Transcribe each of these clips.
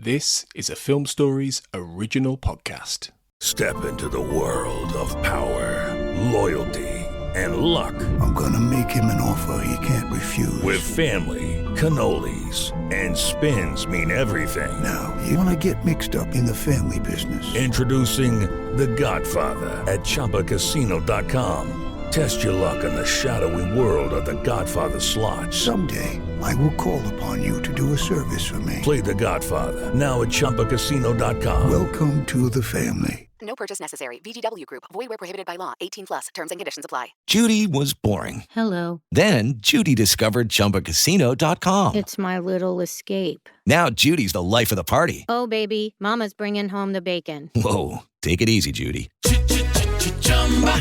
This is a Film Stories original podcast. Step into the world of power, loyalty, and luck. I'm gonna make him an offer he can't refuse. With family, cannolis, and spins mean everything. Now, you wanna get mixed up in the family business. Introducing The Godfather at ChumbaCasino.com. Test your luck in the shadowy world of The Godfather slot. Someday, I will call upon you to do a service for me. Play The Godfather now at ChumbaCasino.com. Welcome to the family. No purchase necessary. VGW Group. Void where prohibited by law. 18 plus. Terms and conditions apply. Judy was boring. Hello. Then Judy discovered ChumbaCasino.com. It's my little escape. Now Judy's the life of the party. Oh, baby, mama's bringing home the bacon. Whoa, take it easy, Judy.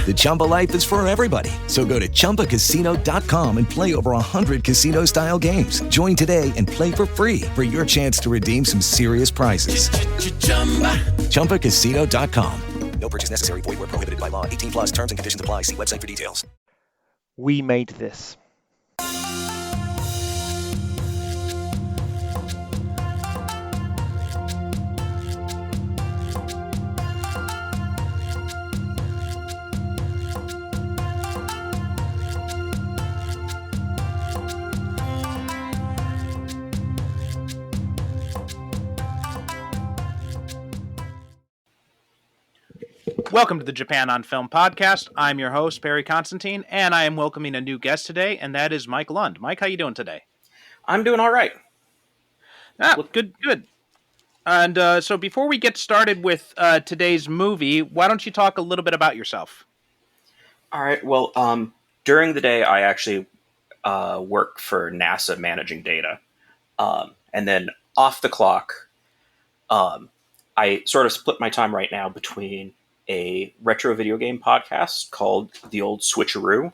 The Chumba life is for everybody. So go to ChumbaCasino.com and play over 100 casino-style games. Join today and play for free for your chance to redeem some serious prizes. ChumbaCasino.com. No purchase necessary. Void where prohibited by law. 18 plus terms and conditions apply. See website for details. We made this. Welcome to the Japan on Film podcast. I'm your host, Perry Constantine, and I am welcoming a new guest today, and that is Mike Lund. Mike, how you doing today? I'm doing all right. Good. And so before we get started with today's movie, why don't you talk a little bit about yourself? All right. Well, during the day, I actually work for NASA managing data. And then off the clock, I sort of split my time right now between a retro video game podcast called The Old Switcheroo,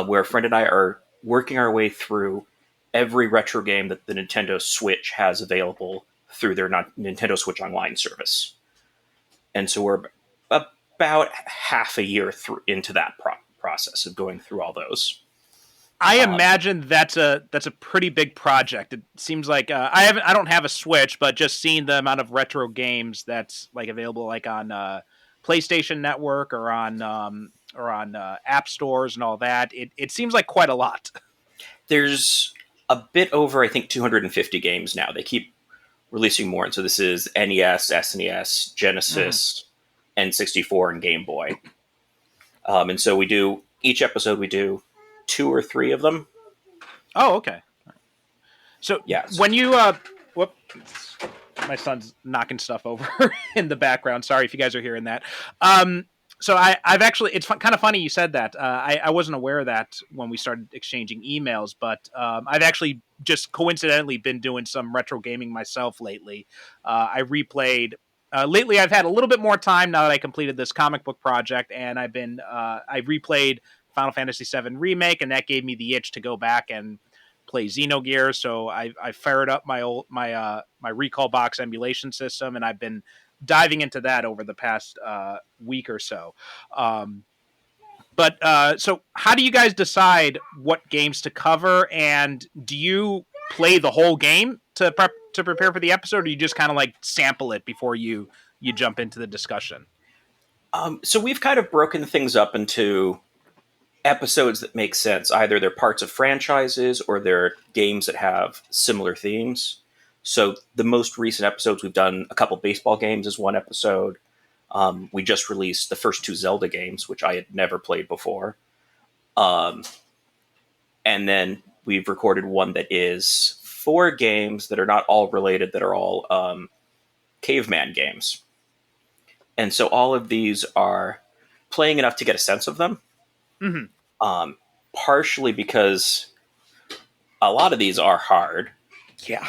where a friend and I are working our way through every retro game that the Nintendo Switch has available through their Nintendo Switch Online service. And so we're about half a year into that process of going through all those. I imagine that's a pretty big project. It seems like I don't have a Switch, but just seeing the amount of retro games that's like available, like on PlayStation Network or on app stores and all that, it seems like quite a lot. There's a bit over, I think, 250 games now. They keep releasing more, and so this is NES, SNES, Genesis, N64, and Game Boy. And so each episode we do 2 or 3 of them. Oh, okay. So yes. When you my son's knocking stuff over in the background. Sorry if you guys are hearing that. So I've actually, it's kind of funny you said that. I wasn't aware of that when we started exchanging emails, but I've actually just coincidentally been doing some retro gaming myself lately. I replayed. Lately, I've had a little bit more time now that I completed this comic book project, and I replayed Final Fantasy VII Remake, and that gave me the itch to go back and play Xenogears. So I fired up my Recall Box emulation system, and I've been diving into that over the past week or so. So how do you guys decide what games to cover, and do you play the whole game to prepare for the episode, or do you just kind of like sample it before you jump into the discussion? So we've kind of broken things up into episodes that make sense. Either they're parts of franchises or they're games that have similar themes. So the most recent episodes, we've done a couple baseball games as one episode. We just released the first 2 Zelda games, which I had never played before. And then we've recorded one that is 4 games that are not all related, that are all caveman games. And so all of these are playing enough to get a sense of them. Mm-hmm. Partially because a lot of these are hard. Yeah.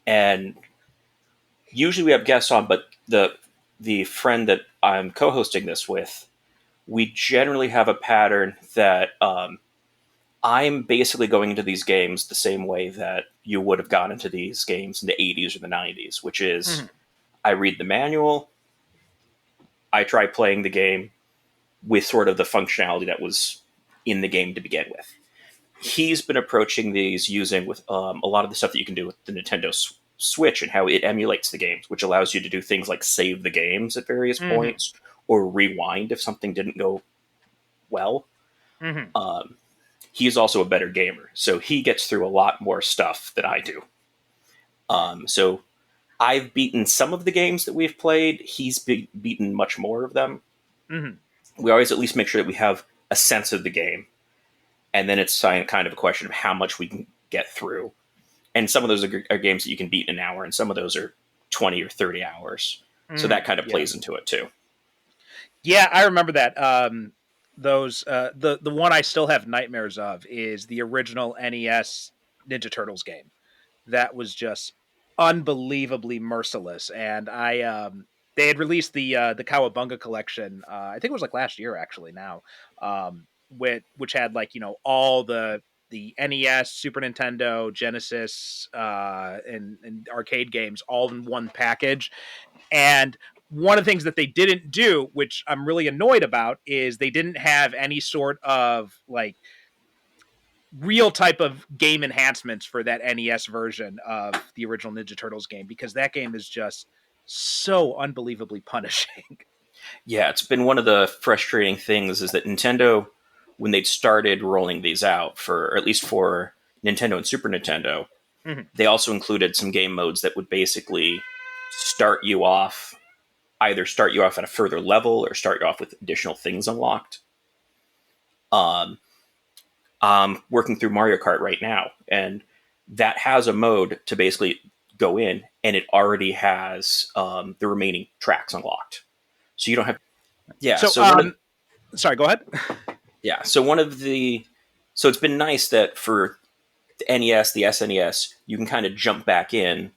And usually we have guests on, but the friend that I'm co-hosting this with, we generally have a pattern that I'm basically going into these games the same way that you would have gone into these games in the 80s or the 90s, which is I read the manual, I try playing the game with sort of the functionality that was in the game to begin with. He's been approaching these using with a lot of the stuff that you can do with the Nintendo Switch and how it emulates the games, which allows you to do things like save the games at various points or rewind if something didn't go well. He's also a better gamer, so he gets through a lot more stuff than I do. So I've beaten some of the games that we've played. He's beaten much more of them. We always at least make sure that we have a sense of the game. And then it's kind of a question of how much we can get through. And some of those are games that you can beat in an hour, and some of those are 20 or 30 hours. So that kind of plays into it too. Yeah, I remember that. The one I still have nightmares of is the original NES Ninja Turtles game. That was just unbelievably merciless. And they had released the Cowabunga collection. I think it was like last year actually now. Which had like, all the NES, Super Nintendo, Genesis, and arcade games all in one package. And one of the things that they didn't do, which I'm really annoyed about, is they didn't have any sort of like real type of game enhancements for that NES version of the original Ninja Turtles game, because that game is just so unbelievably punishing. Yeah, it's been one of the frustrating things is that Nintendo, when they'd started rolling these out for, or at least for Nintendo and Super Nintendo, they also included some game modes that would basically either start you off at a further level or start you off with additional things unlocked. I'm working through Mario Kart right now, and that has a mode to basically go in, and it already has the remaining tracks unlocked. So you don't have... Yeah, sorry, go ahead. Yeah, so it's been nice that for the NES, the SNES, you can kind of jump back in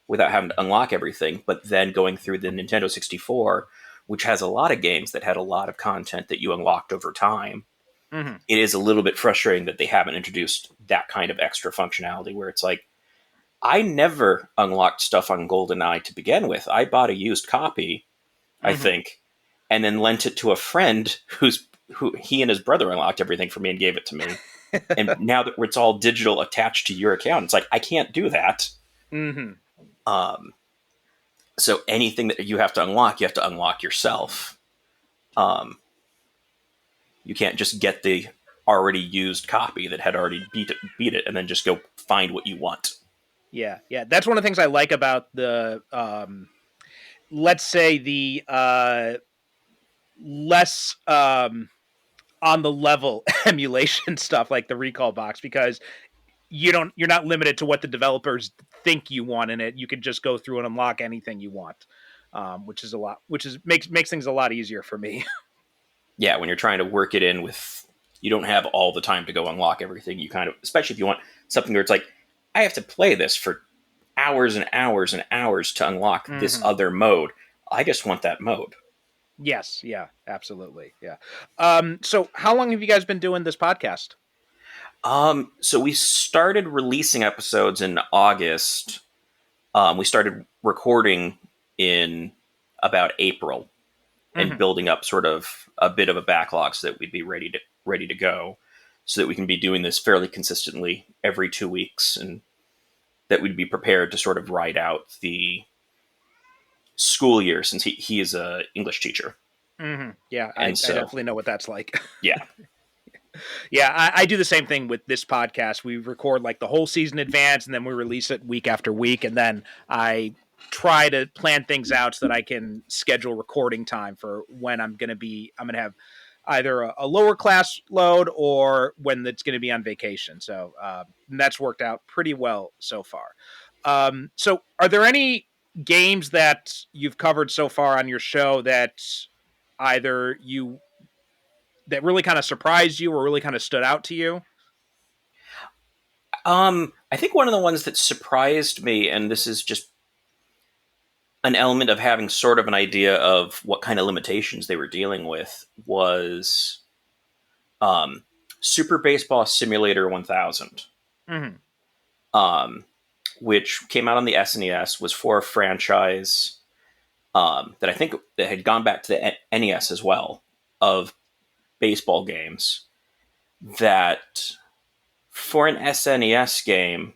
without having to unlock everything, but then going through the Nintendo 64, which has a lot of games that had a lot of content that you unlocked over time, it is a little bit frustrating that they haven't introduced that kind of extra functionality where it's like, I never unlocked stuff on GoldenEye to begin with. I bought a used copy, I think, and then lent it to a friend who he and his brother unlocked everything for me and gave it to me. And now that it's all digital attached to your account, it's like, I can't do that. So anything that you have to unlock yourself. You can't just get the already used copy that had already beat it and then just go find what you want. Yeah. That's one of the things I like about the, let's say the less on the level emulation stuff like the Recall box, because you're not limited to what the developers think you want in it. You can just go through and unlock anything you want, which makes things a lot easier for me. Yeah, when you're trying to work it in with, you don't have all the time to go unlock everything. You kind of, especially if you want something where it's like, I have to play this for hours and hours and hours to unlock this other mode. I just want that mode. Yes, yeah, absolutely, yeah. So how long have you guys been doing this podcast? So we started releasing episodes in August. We started recording in about April and building up sort of a bit of a backlog so that we'd be ready to go, so that we can be doing this fairly consistently every 2 weeks, and that we'd be prepared to sort of ride out the school year, since he is a English teacher. Yeah, I definitely know what that's like. Yeah. Yeah, I do the same thing with this podcast. We record like the whole season in advance, and then we release it week after week, and then I try to plan things out so that I can schedule recording time for when I'm going to have either a lower class load or when it's going to be on vacation. So that's worked out pretty well so far. So are there any games that you've covered so far on your show that either that really kind of surprised you or really kind of stood out to you? I think one of the ones that surprised me, and this is just an element of having sort of an idea of what kind of limitations they were dealing with, was Super Baseball Simulator 1000, which came out on the SNES, was for a franchise that I think that had gone back to the NES as well, of baseball games, that for an SNES game,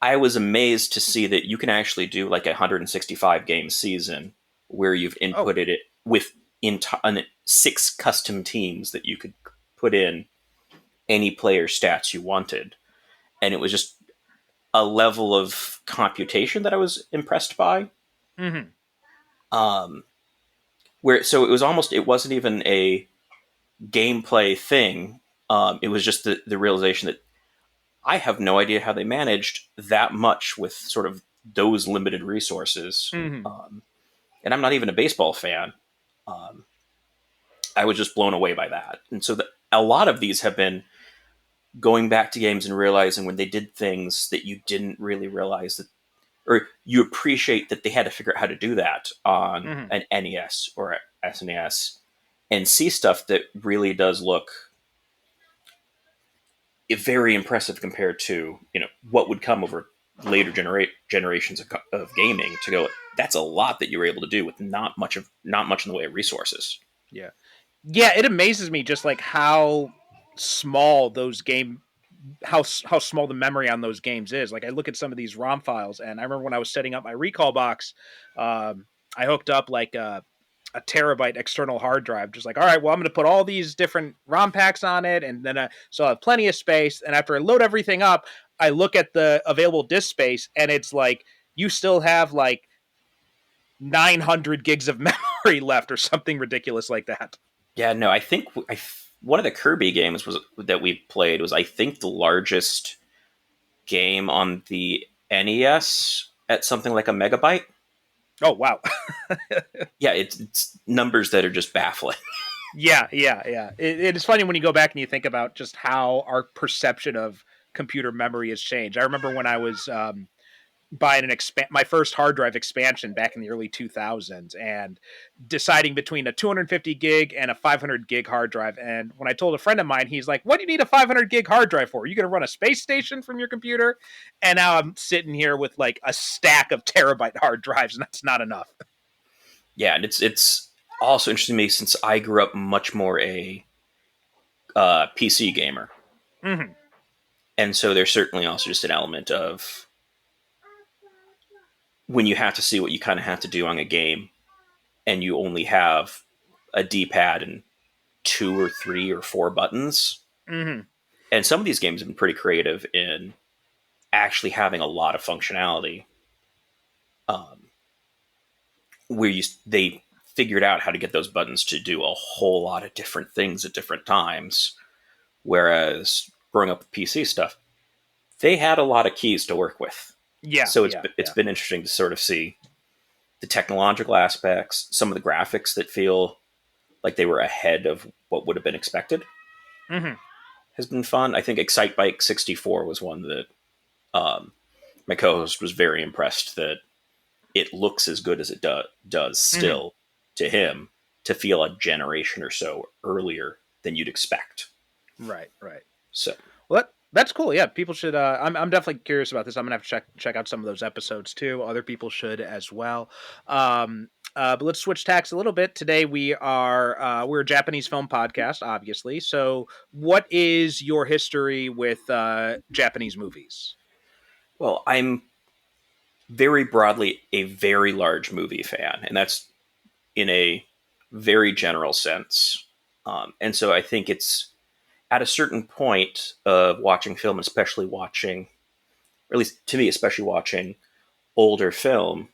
I was amazed to see that you can actually do like a 165 game season where you've inputted it with 6 custom teams that you could put in any player stats you wanted. And it was just a level of computation that I was impressed by. Mm-hmm. It wasn't even a gameplay thing. It was just the realization that I have no idea how they managed that much with sort of those limited resources. Mm-hmm. And I'm not even a baseball fan. I was just blown away by that. And so a lot of these have been going back to games and realizing when they did things that you didn't really realize that, or you appreciate that they had to figure out how to do that on an NES or SNES, and see stuff that really does look very impressive compared to, what would come over later generations of gaming, to go, that's a lot that you were able to do with not much in the way of resources. Yeah. It amazes me just like how small how small the memory on those games is. Like I look at some of these ROM files, and I remember when I was setting up my recall box, I hooked up like a terabyte external hard drive, just like, all right, well, I'm going to put all these different ROM packs on it, and then so I have plenty of space. And after I load everything up, I look at the available disk space, and it's like you still have like 900 gigs of memory left, or something ridiculous like that. Yeah, no, I think one of the Kirby games that we played was, I think, the largest game on the NES at something like a megabyte. Oh, wow. Yeah, it's numbers that are just baffling. Yeah. It's funny when you go back and you think about just how our perception of computer memory has changed. I remember when I was buying my first hard drive expansion back in the early 2000s, and deciding between a 250 gig and a 500 gig hard drive. And when I told a friend of mine, he's like, what do you need a 500 gig hard drive for? Are you going to run a space station from your computer? And now I'm sitting here with like a stack of terabyte hard drives, and that's not enough. Yeah, and it's also interesting to me, since I grew up much more a PC gamer. Mm-hmm. And so there's certainly also just an element of when you have to see what you kind of have to do on a game, and you only have a D-pad and 2 or 3 or 4 buttons. Mm-hmm. And some of these games have been pretty creative in actually having a lot of functionality, where they figured out how to get those buttons to do a whole lot of different things at different times. Whereas growing up with PC stuff, they had a lot of keys to work with. Yeah. So it's been interesting to sort of see the technological aspects, some of the graphics that feel like they were ahead of what would have been expected. Mm-hmm. Has been fun. I think Excitebike 64 was one that my co-host was very impressed that it looks as good as it does still to him, to feel a generation or so earlier than you'd expect. Right. So, well, that's cool. Yeah, people should. I'm definitely curious about this. I'm gonna have to check out some of those episodes too. Other people should as well. But let's switch tacks a little bit. Today we're a Japanese film podcast, obviously. So, what is your history with Japanese movies? well, I'm very broadly a very large movie fan, and that's in a very general sense. And so I think it's at a certain point of watching film, especially watching, or at least to me, especially watching older film,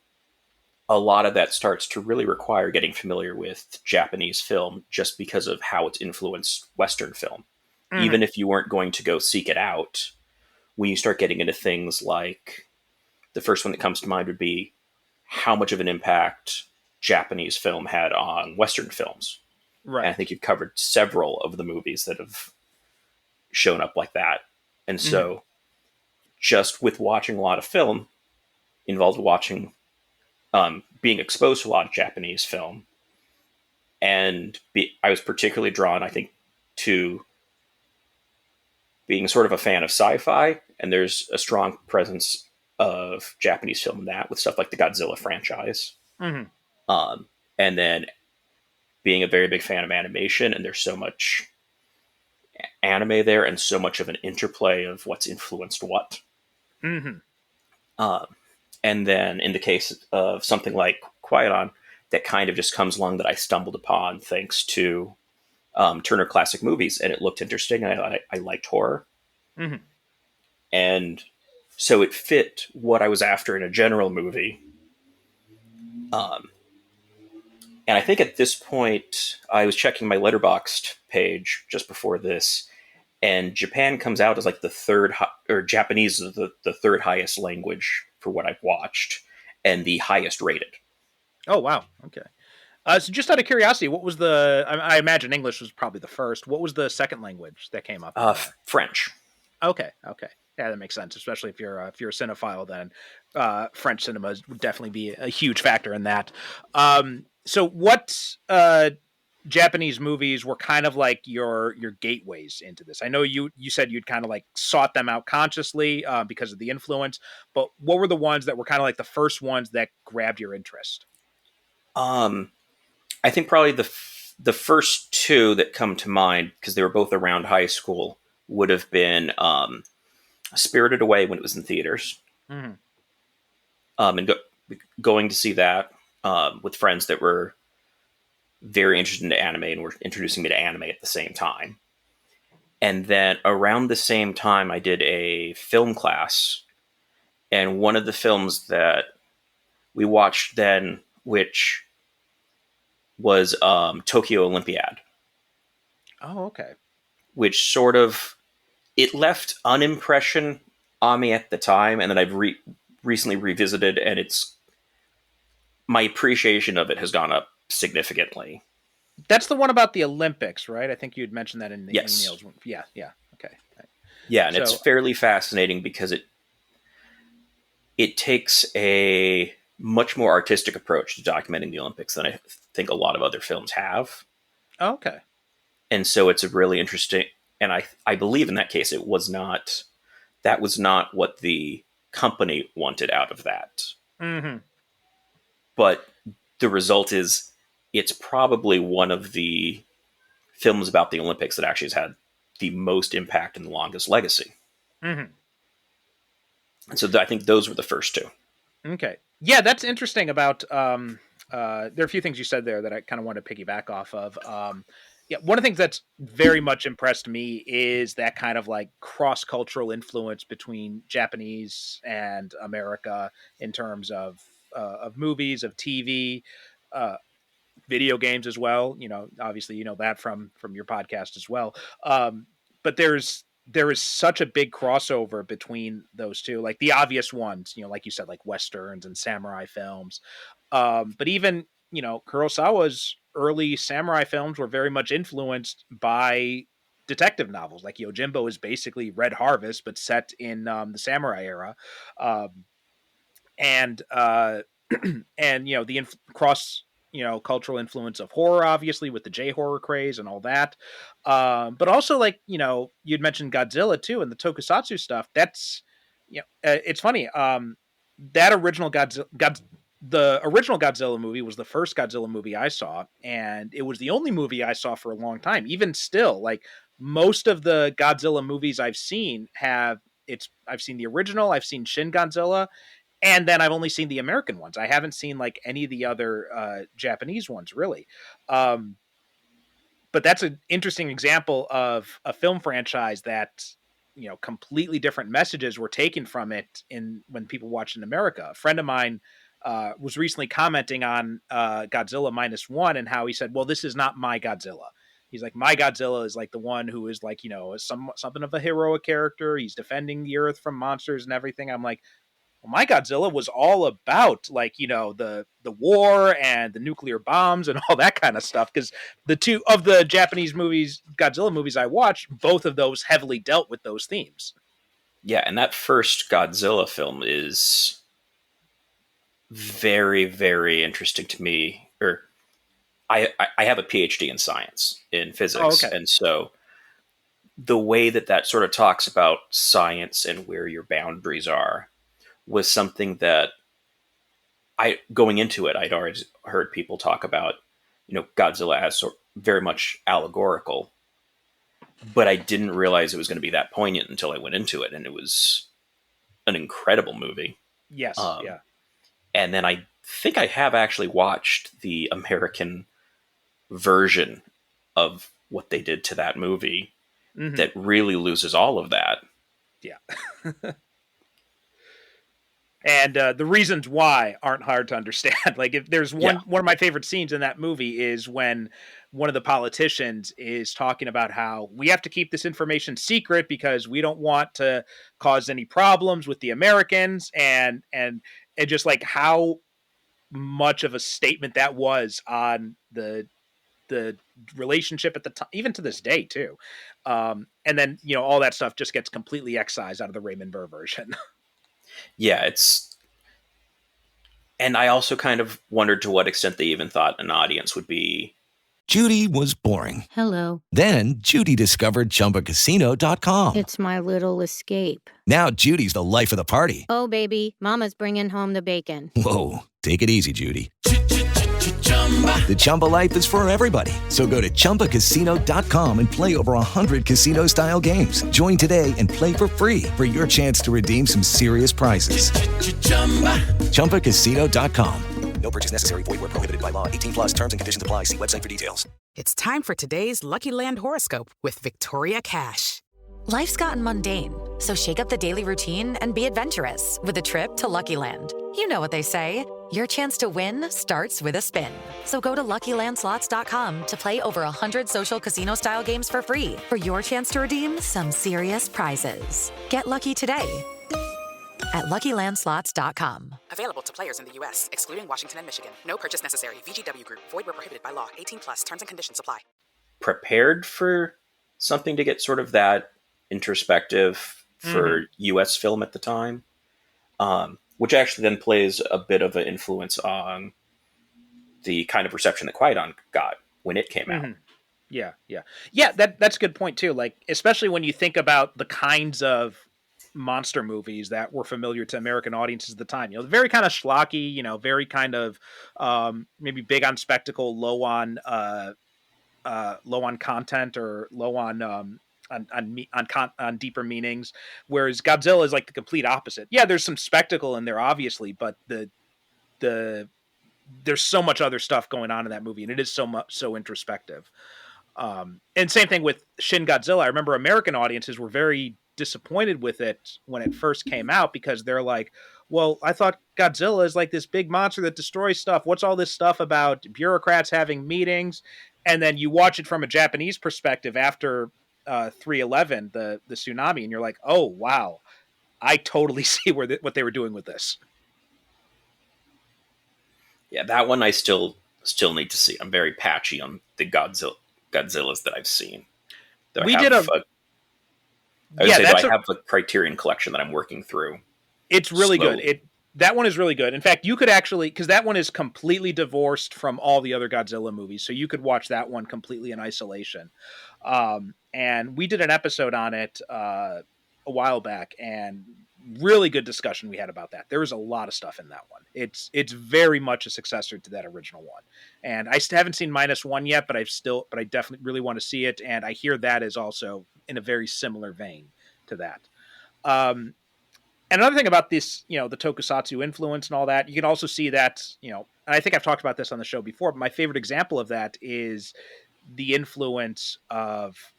a lot of that starts to really require getting familiar with Japanese film, just because of how it's influenced Western film. Mm-hmm. Even if you weren't going to go seek it out, when you start getting into things like, the first one that comes to mind would be how much of an impact Japanese film had on Western films. Right. And I think you've covered several of the movies that have shown up like that. And so just with watching a lot of film involved watching, being exposed to a lot of Japanese film, and I was particularly drawn, I think, to being sort of a fan of sci-fi, and there's a strong presence of Japanese film in that, with stuff like the Godzilla franchise. Mm-hmm. And then being a very big fan of animation, and there's so much anime there, and so much of an interplay of what's influenced what. Mm-hmm. And then in the case of something like Kwaidan, that kind of just comes along that I stumbled upon thanks to Turner Classic Movies, and it looked interesting, and I liked horror. Mm-hmm. And so it fit what I was after in a general movie. And I think at this point, I was checking my Letterboxd page just before this, and Japan comes out as like the third, or Japanese is the third highest language for what I've watched, and the highest rated. Oh, wow. Okay. So just out of curiosity, what was I imagine English was probably the first. What was the second language that came up? French. Okay. Yeah, that makes sense, especially if you're a cinephile. Then French cinema would definitely be a huge factor in that. So what Japanese movies were kind of like your gateways into this? I know you said you'd kind of like sought them out consciously because of the influence, but what were the ones that were kind of like the first ones that grabbed your interest? I think probably the first two that come to mind, because they were both around high school, would have been Spirited Away when it was in theaters. Mm-hmm. And going to see that with friends that were very interested in anime and were introducing me to anime at the same time. And then around the same time, I did a film class, and one of the films that we watched then, which was Tokyo Olympiad. Oh, okay. Which sort of, it left an impression on me at the time, and then I've recently revisited, and my appreciation of it has gone up significantly. That's the one about the Olympics, right? I think you had mentioned that in the emails. Yeah. Okay. Yeah, and it's fairly fascinating because it takes a much more artistic approach to documenting the Olympics than I think a lot of other films have. Oh, okay. And so it's a really interesting, and I believe in that case that was not what the company wanted out of that. Mm-hmm. But the result is it's probably one of the films about the Olympics that actually has had the most impact and the longest legacy. Mm-hmm. And so I think those were the first two. Okay. Yeah, that's interesting about, there are a few things you said there that I kind of want to piggyback off of. One of the things that's very much impressed me is that kind of like cross-cultural influence between Japanese and America in terms of movies, of TV, video games as well. Obviously, that from your podcast as well. But there is such a big crossover between those two, like the obvious ones, like you said, like Westerns and samurai films. But even, Kurosawa's early samurai films were very much influenced by detective novels. Like Yojimbo is basically Red Harvest, but set in the samurai era. And the cross cultural influence of horror, obviously with the J-horror craze and all that. But also like, you'd mentioned Godzilla too, and the tokusatsu stuff. That's, it's funny. That original the original Godzilla movie was the first Godzilla movie I saw, and it was the only movie I saw for a long time. Even still, like most of the Godzilla movies I've seen I've seen the original, I've seen Shin Godzilla, and then I've only seen the American ones. I haven't seen like any of the other Japanese ones really. But that's an interesting example of a film franchise that, completely different messages were taken from it when people watched in America. A friend of mine was recently commenting on Godzilla -1 and how he said, well, this is not my Godzilla. He's like, my Godzilla is like the one who is like, something of a heroic character. He's defending the earth from monsters and everything. I'm like, well, my Godzilla was all about like, the war and the nuclear bombs and all that kind of stuff. Because the two of the Japanese movies, Godzilla movies I watched, both of those heavily dealt with those themes. Yeah, and that first Godzilla film is very, very interesting to me. Or I have a PhD in science, in physics. Oh, okay. And so the way that sort of talks about science and where your boundaries are was something that going into it, I'd already heard people talk about, Godzilla as very much allegorical, but I didn't realize it was going to be that poignant until I went into it. And it was an incredible movie. Yes. Um, Yeah. And then I think I have actually watched the American version of what they did to that movie that really loses all of that. Yeah. And the reasons why aren't hard to understand. Like, if there's one of my favorite scenes in that movie is when one of the politicians is talking about how we have to keep this information secret because we don't want to cause any problems with the Americans, and just like how much of a statement that was on the relationship at the time, even to this day too. And then, all that stuff just gets completely excised out of the Raymond Burr version. Yeah, and I also kind of wondered to what extent they even thought an audience would be. Judy was boring. Hello. Then Judy discovered ChumbaCasino.com. It's my little escape. Now Judy's the life of the party. Oh, baby, mama's bringing home the bacon. Whoa, take it easy, Judy. The Chumba life is for everybody. So go to ChumbaCasino.com and play over 100 casino-style games. Join today and play for free for your chance to redeem some serious prizes. ChumbaCasino.com. No purchase necessary. Void where prohibited by law. 18 plus terms and conditions apply. See website for details. It's time for today's Lucky Land horoscope with Victoria Cash. Life's gotten mundane, so shake up the daily routine and be adventurous with a trip to Lucky Land. You know what they say. Your chance to win starts with a spin. So go to LuckyLandSlots.com to play over 100 social casino-style games for free for your chance to redeem some serious prizes. Get lucky today at LuckyLandSlots.com. Available to players in the U.S., excluding Washington and Michigan. No purchase necessary. VGW Group. Void where prohibited by law. 18 plus. Terms and conditions apply. Prepared for something to get sort of that introspective for U.S. film at the time, which actually then plays a bit of an influence on the kind of reception that Kwaidan got when it came out. Yeah. That's a good point too. Like, especially when you think about the kinds of monster movies that were familiar to American audiences at the time. Very kind of schlocky. Very kind of maybe big on spectacle, low on content, or low on deeper meanings, whereas Godzilla is like the complete opposite. Yeah, there's some spectacle in there, obviously, but there's so much other stuff going on in that movie, and it is so introspective. And same thing with Shin Godzilla. I remember American audiences were very disappointed with it when it first came out, because they're like, well, I thought Godzilla is like this big monster that destroys stuff. What's all this stuff about bureaucrats having meetings? And then you watch it from a Japanese perspective after 3/11, the tsunami, and you're like, oh wow, I totally see what they were doing with this. Yeah, that one I still need to see. I'm very patchy on the Godzillas that I've seen. I have a Criterion collection that I'm working through. It's really slowly. good. That one is really good. In fact, you could actually, because that one is completely divorced from all the other Godzilla movies, so you could watch that one completely in isolation. And we did an episode on it a while back, and really good discussion we had about that. There was a lot of stuff in that one. It's very much a successor to that original one. And I haven't seen -1 yet, but I definitely really want to see it. And I hear that is also in a very similar vein to that. And another thing about this, the tokusatsu influence and all that, you can also see that, and I think I've talked about this on the show before, but my favorite example of that is the influence of,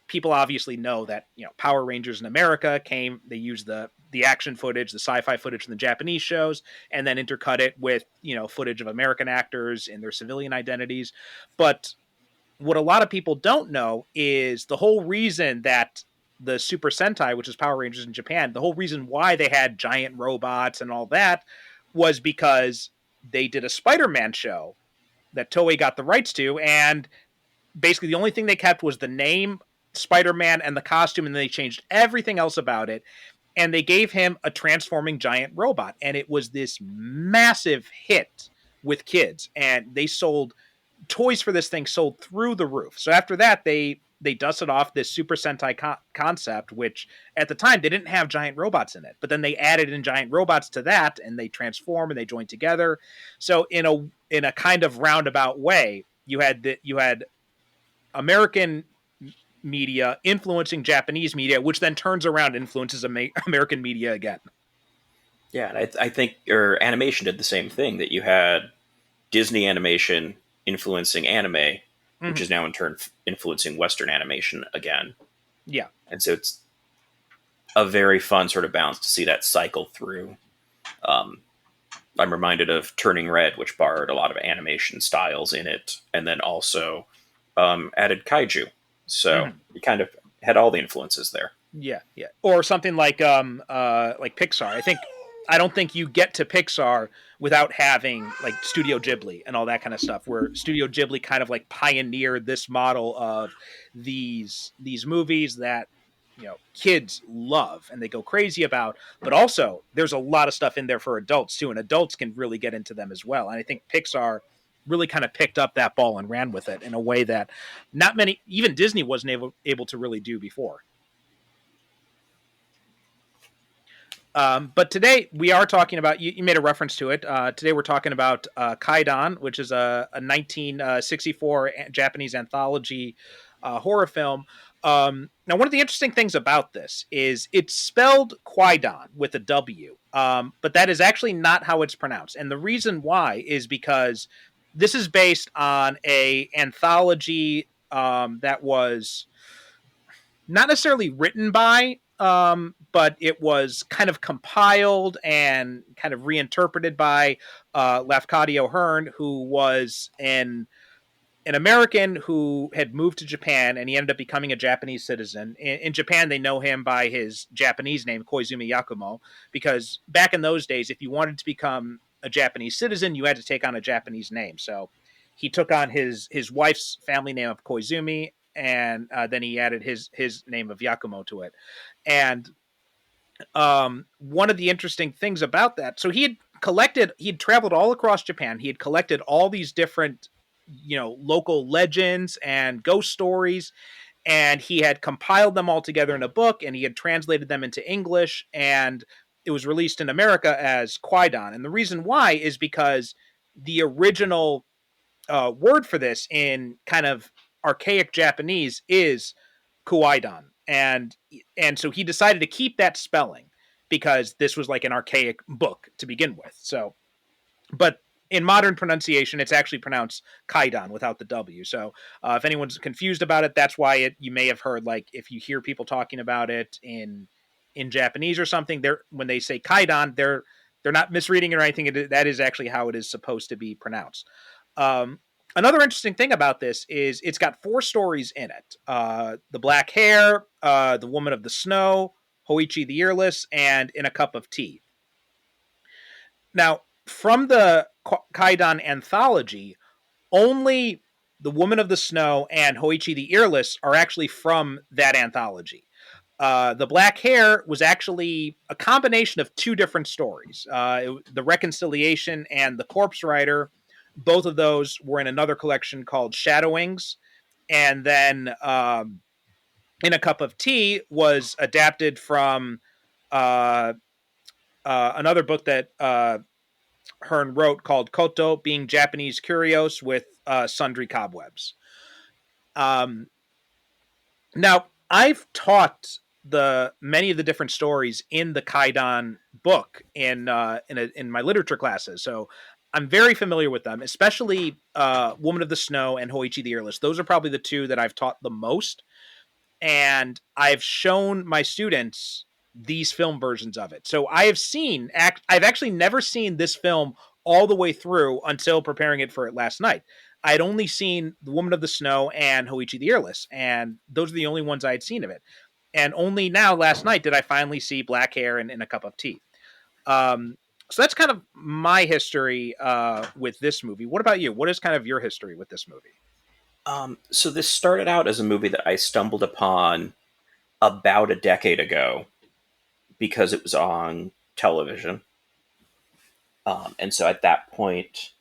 people obviously know that, Power Rangers in America they used the action footage, the sci-fi footage from the Japanese shows, and then intercut it with, footage of American actors in their civilian identities. But what a lot of people don't know is the whole reason that the Super Sentai, which is Power Rangers in Japan, the whole reason why they had giant robots and all that was because they did a Spider-Man show that Toei got the rights to, and basically the only thing they kept was the name Spider-Man and the costume, and they changed everything else about it, and they gave him a transforming giant robot, and it was this massive hit with kids, and they sold toys for this thing, sold through the roof. So after that, they dusted off this Super Sentai concept, which at the time they didn't have giant robots in it, but then they added in giant robots to that, and they transform and they join together. So in a kind of roundabout way, you had American media influencing Japanese media, which then turns around and influences American media again. Yeah, and I think animation did the same thing, that you had Disney animation influencing anime, which is now in turn influencing Western animation again. Yeah. And so it's a very fun sort of balance to see that cycle through. I'm reminded of Turning Red, which borrowed a lot of animation styles in it, and then also added kaiju. So you kind of had all the influences there. Yeah, yeah. Or something like Pixar. I don't think you get to Pixar without having like Studio Ghibli and all that kind of stuff, where Studio Ghibli kind of like pioneered this model of these movies that, you know, kids love and they go crazy about, but also there's a lot of stuff in there for adults too, and adults can really get into them as well. And I think Pixar really kind of picked up that ball and ran with it in a way that not many, even Disney wasn't able to really do before. But today we are talking about, you made a reference to it. Today we're talking about Kwaidan, which is a 1964 Japanese anthology horror film. Now, one of the interesting things about this is it's spelled Kwaidan with a W, but that is actually not how it's pronounced. And the reason why is because this is based on a anthology that was not necessarily written by, but it was kind of compiled and kind of reinterpreted by Lafcadio Hearn, who was an American who had moved to Japan, and he ended up becoming a Japanese citizen. In Japan, they know him by his Japanese name, Koizumi Yakumo, because back in those days, if you wanted to become a Japanese citizen, you had to take on a Japanese name. So he took on his wife's family name of Koizumi, and then he added his name of Yakumo to it. And one of the interesting things about that, so he had traveled all across Japan. He had collected all these different, you know, local legends and ghost stories, and he had compiled them all together in a book, and he had translated them into English, and it was released in America as Kwaidan. And the reason why is because the original word for this in kind of archaic Japanese is Kwaidan. And so he decided to keep that spelling because this was like an archaic book to begin with. So, but in modern pronunciation, it's actually pronounced Kwaidan without the W. So if anyone's confused about it, that's why you may have heard, like, if you hear people talking about it in Japanese or something, when they say Kwaidan, they're not misreading it or anything. That is actually how it is supposed to be pronounced. Another interesting thing about this is it's got 4 stories in it. The Black Hair, The Woman of the Snow, Hoichi the Earless, and In a Cup of Tea. Now, from the Kwaidan anthology, only The Woman of the Snow and Hoichi the Earless are actually from that anthology. The Black Hair was actually a combination of 2 different stories. The Reconciliation and The Corpse Rider, both of those were in another collection called Shadowings. And then In a Cup of Tea was adapted from another book that Hearn wrote called Koto, being Japanese curios with sundry cobwebs. Now, I've taught many of the different stories in the Kwaidan book in my literature classes, so I'm very familiar with them, especially Woman of the Snow and Hoichi the Earless. Those are probably the 2 that I've taught the most, and I've shown my students these film versions of it. So I've actually never seen this film all the way through until preparing it for it last night. I had only seen The Woman of the Snow and Hoichi the Earless, and those are the only ones I had seen of it. And only now, last night, did I finally see Black Hair and In a Cup of Tea. So that's kind of my history with this movie. What about you? What is kind of your history with this movie? So this started out as a movie that I stumbled upon about a decade ago because it was on television. And so at that point,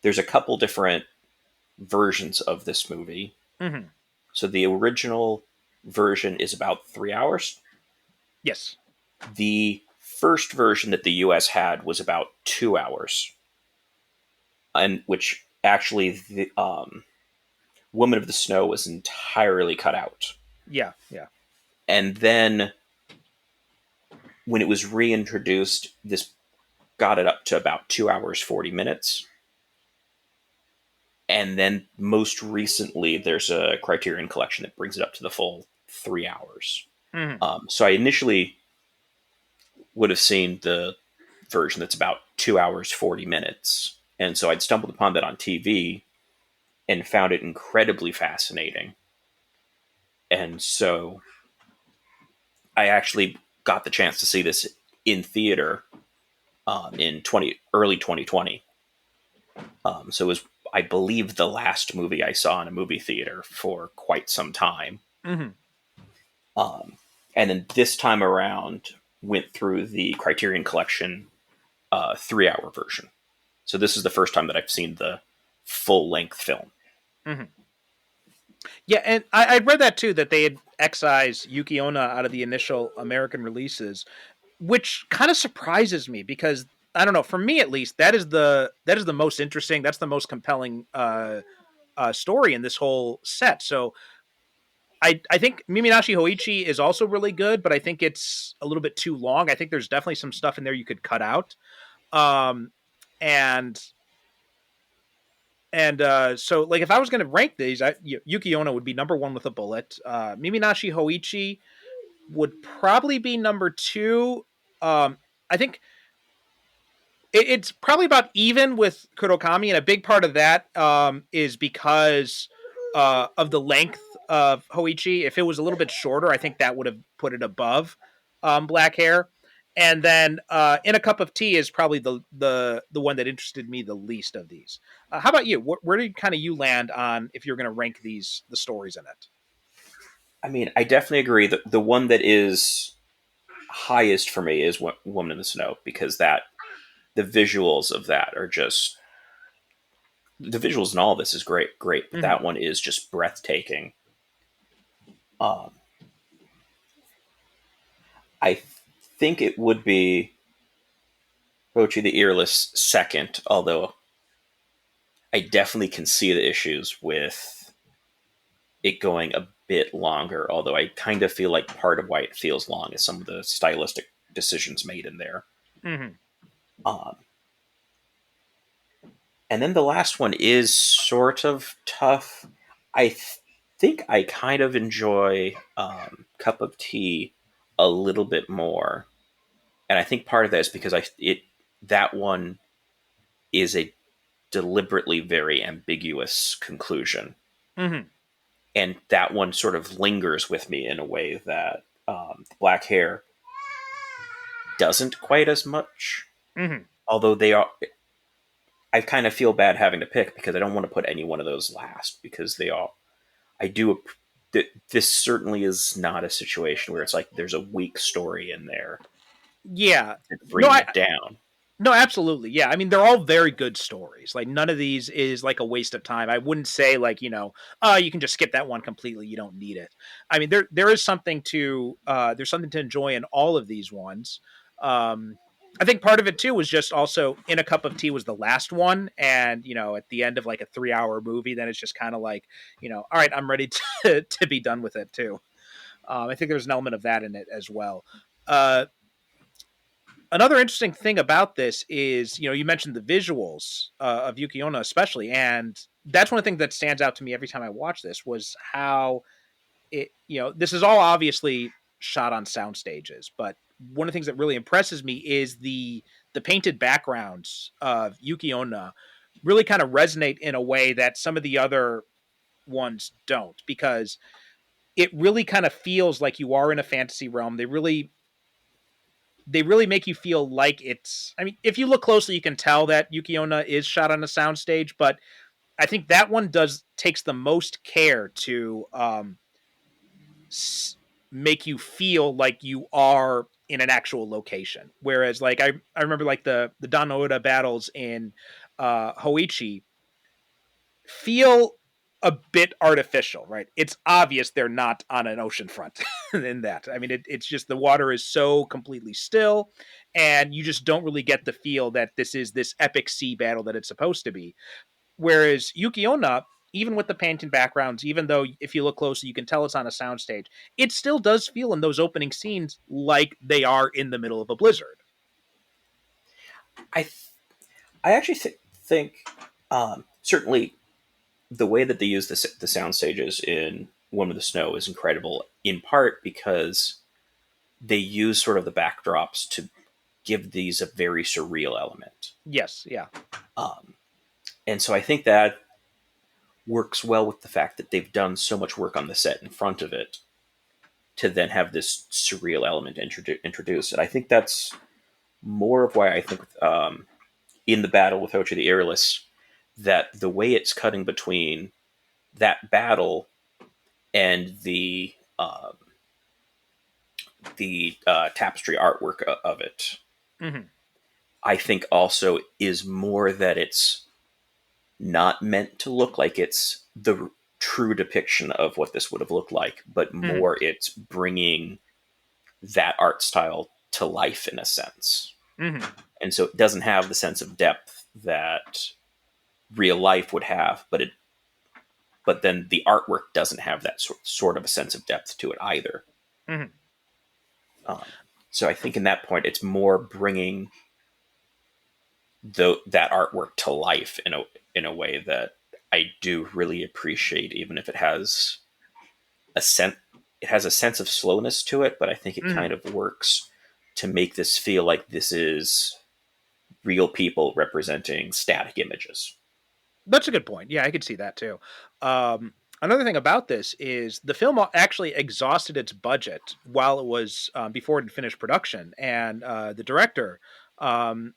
there's a couple different versions of this movie. Mm-hmm. So the original version is about 3 hours. Yes. The first version that the US had was about 2 hours. And which actually the Woman of the Snow was entirely cut out. Yeah, yeah. And then when it was reintroduced, this got it up to about 2 hours, 40 minutes. And then most recently, there's a Criterion collection that brings it up to the full 3 hours. So I initially would have seen the version that's about 2 hours, 40 minutes. And so I'd stumbled upon that on TV and found it incredibly fascinating. And so I actually got the chance to see this in theater in early 2020. So it was, I believe, the last movie I saw in a movie theater for quite some time. And then this time around, went through the Criterion Collection 3-hour version. So this is the first time that I've seen the full-length film. Yeah, and I'd read that too, that they had excised Yuki Onna out of the initial American releases, which kind of surprises me because, I don't know, for me at least, that is the most interesting, that's the most compelling story in this whole set. So I think Miminashi Hoichi is also really good, but I think it's a little bit too long. I think there's definitely some stuff in there you could cut out. So like if I was going to rank these, Yuki Onna would be number 1 with a bullet. Miminashi Hoichi would probably be number 2. I think it's probably about even with Kurokami, and a big part of that is because of the length of Hoichi. If it was a little bit shorter, I think that would have put it above Black Hair. And then In a Cup of Tea is probably the one that interested me the least of these. How about you? Where did kind of you land on if you're going to rank the stories in it? I mean, I definitely agree that the one that is highest for me is Woman in the Snow, because the visuals of that are just, the visuals in all of this is great. But that one is just breathtaking. I think it would be Rochi the Earless second, although I definitely can see the issues with it going a bit longer, although I kind of feel like part of why it feels long is some of the stylistic decisions made in there. And then the last one is sort of tough. I think I kind of enjoy Cup of Tea a little bit more. And I think part of that is because that one is a deliberately very ambiguous conclusion. And that one sort of lingers with me in a way that Black Hair doesn't quite as much. Although they are... I kind of feel bad having to pick because I don't want to put any one of those last, because they all... This certainly is not a situation where it's like there's a weak story in there. Yeah. Bring it down. No, absolutely. Yeah. I mean, they're all very good stories. Like, none of these is like a waste of time. I wouldn't say like, you can just skip that one completely. You don't need it. I mean, there is something there's something to enjoy in all of these ones. I think part of it too was just also In a Cup of Tea was the last one. And, at the end of like a 3-hour movie, then it's just kind of like, all right, I'm ready to be done with it too. I think there's an element of that in it as well. Another interesting thing about this is, you mentioned the visuals of Yuki Onna especially, and that's one of the things that stands out to me every time I watch this was how it, this is all obviously shot on sound stages, but one of the things that really impresses me is the painted backgrounds of Yuki Onna really kind of resonate in a way that some of the other ones don't, because it really kind of feels like you are in a fantasy realm. They really make you feel like it's... I mean, if you look closely, you can tell that Yuki Onna is shot on a soundstage, but I think that one takes the most care to make you feel like you are in an actual location. Whereas, like, I remember, like, the Dan Oda battles in Hoichi feel a bit artificial, right? It's obvious they're not on an ocean front in that. I mean, it's just the water is so completely still, and you just don't really get the feel that this is this epic sea battle that it's supposed to be. Whereas Yuki Onna, even with the painted backgrounds, even though if you look closely, you can tell it's on a soundstage, it still does feel in those opening scenes like they are in the middle of a blizzard. I actually think certainly the way that they use the sound stages in Woman of the Snow is incredible, in part because they use sort of the backdrops to give these a very surreal element. Yes, yeah. And so I think that works well with the fact that they've done so much work on the set in front of it to then have this surreal element introduced. And I think that's more of why I think in the battle with Hochi the Earless, that the way it's cutting between that battle and the tapestry artwork of it, Mm-hmm. I think also is more that it's not meant to look like it's the true depiction of what this would have looked like, but more it's bringing that art style to life in a sense. Mm-hmm. And so it doesn't have the sense of depth that real life would have, but then the artwork doesn't have that sort of a sense of depth to it either. Mm-hmm. So I think in that point, it's more bringing that artwork to life in a way that I do really appreciate, even if it has a sense of slowness to it, but I think it kind of works to make this feel like this is real people representing static images. That's a good point. Yeah, I could see that too. Another thing about this is the film actually exhausted its budget while it was before it had finished production, and the director Masaki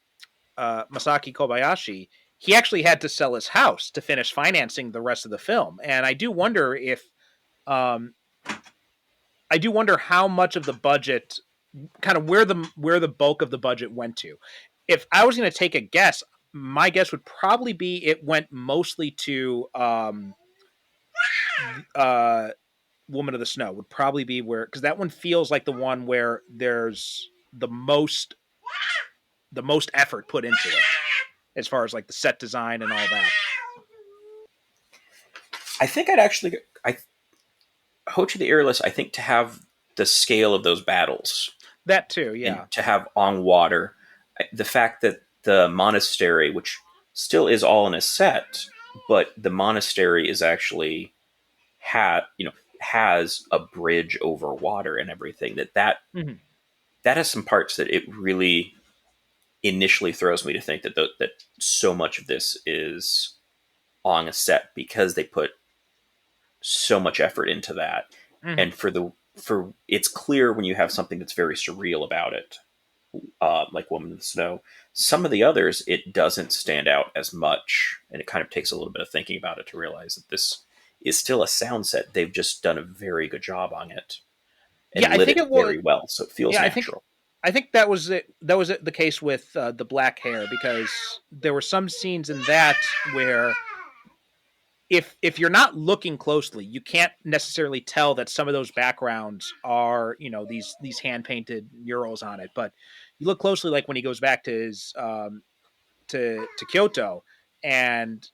Kobayashi, he actually had to sell his house to finish financing the rest of the film. And I do wonder how much of the budget, kind of where the bulk of the budget went to. If I was going to take a guess, my guess would probably be it went mostly to Woman of the Snow would probably be where, because that one feels like the one where there's the most effort put into it, as far as like the set design and all that. I think Hochi the Earless, I think, to have the scale of those battles. That too, yeah. To have on water, the fact that the monastery, which still is all in a set, but the monastery is actually has a bridge over water and everything. That has some parts that it really initially throws me to think that so much of this is on a set because they put so much effort into that. And for it's clear when you have something that's very surreal about it, like Woman of the Snow. Some of the others, it doesn't stand out as much, and it kind of takes a little bit of thinking about it to realize that this is still a sound set. They've just done a very good job on it, and lit it very well, so it feels natural. I think that was it. That was the case with the black hair, because there were some scenes in that where if you're not looking closely, you can't necessarily tell that some of those backgrounds are, these hand painted murals on it. But you look closely, like when he goes back to his to Kyoto, and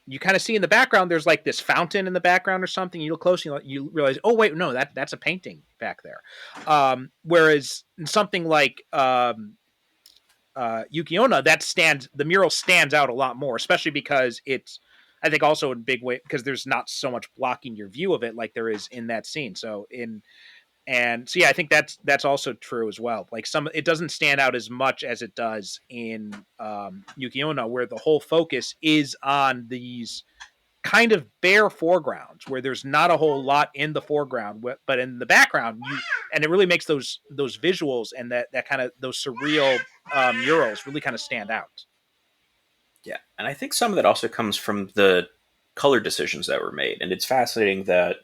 you kind of see in the background there's like this fountain in the background or something. You look closely, you realize, oh wait, no, that's a painting back there. Whereas in something like Yuki-onna, the mural stands out a lot more, especially because it's, I think, also in big way because there's not so much blocking your view of it like there is in that scene. I think that's also true as well. Like it doesn't stand out as much as it does in Yuki-onna, where the whole focus is on these kind of bare foregrounds where there's not a whole lot in the foreground, but in the background, and it really makes those visuals and that kind of those surreal murals really kind of stand out. Yeah, and I think some of that also comes from the color decisions that were made, and it's fascinating that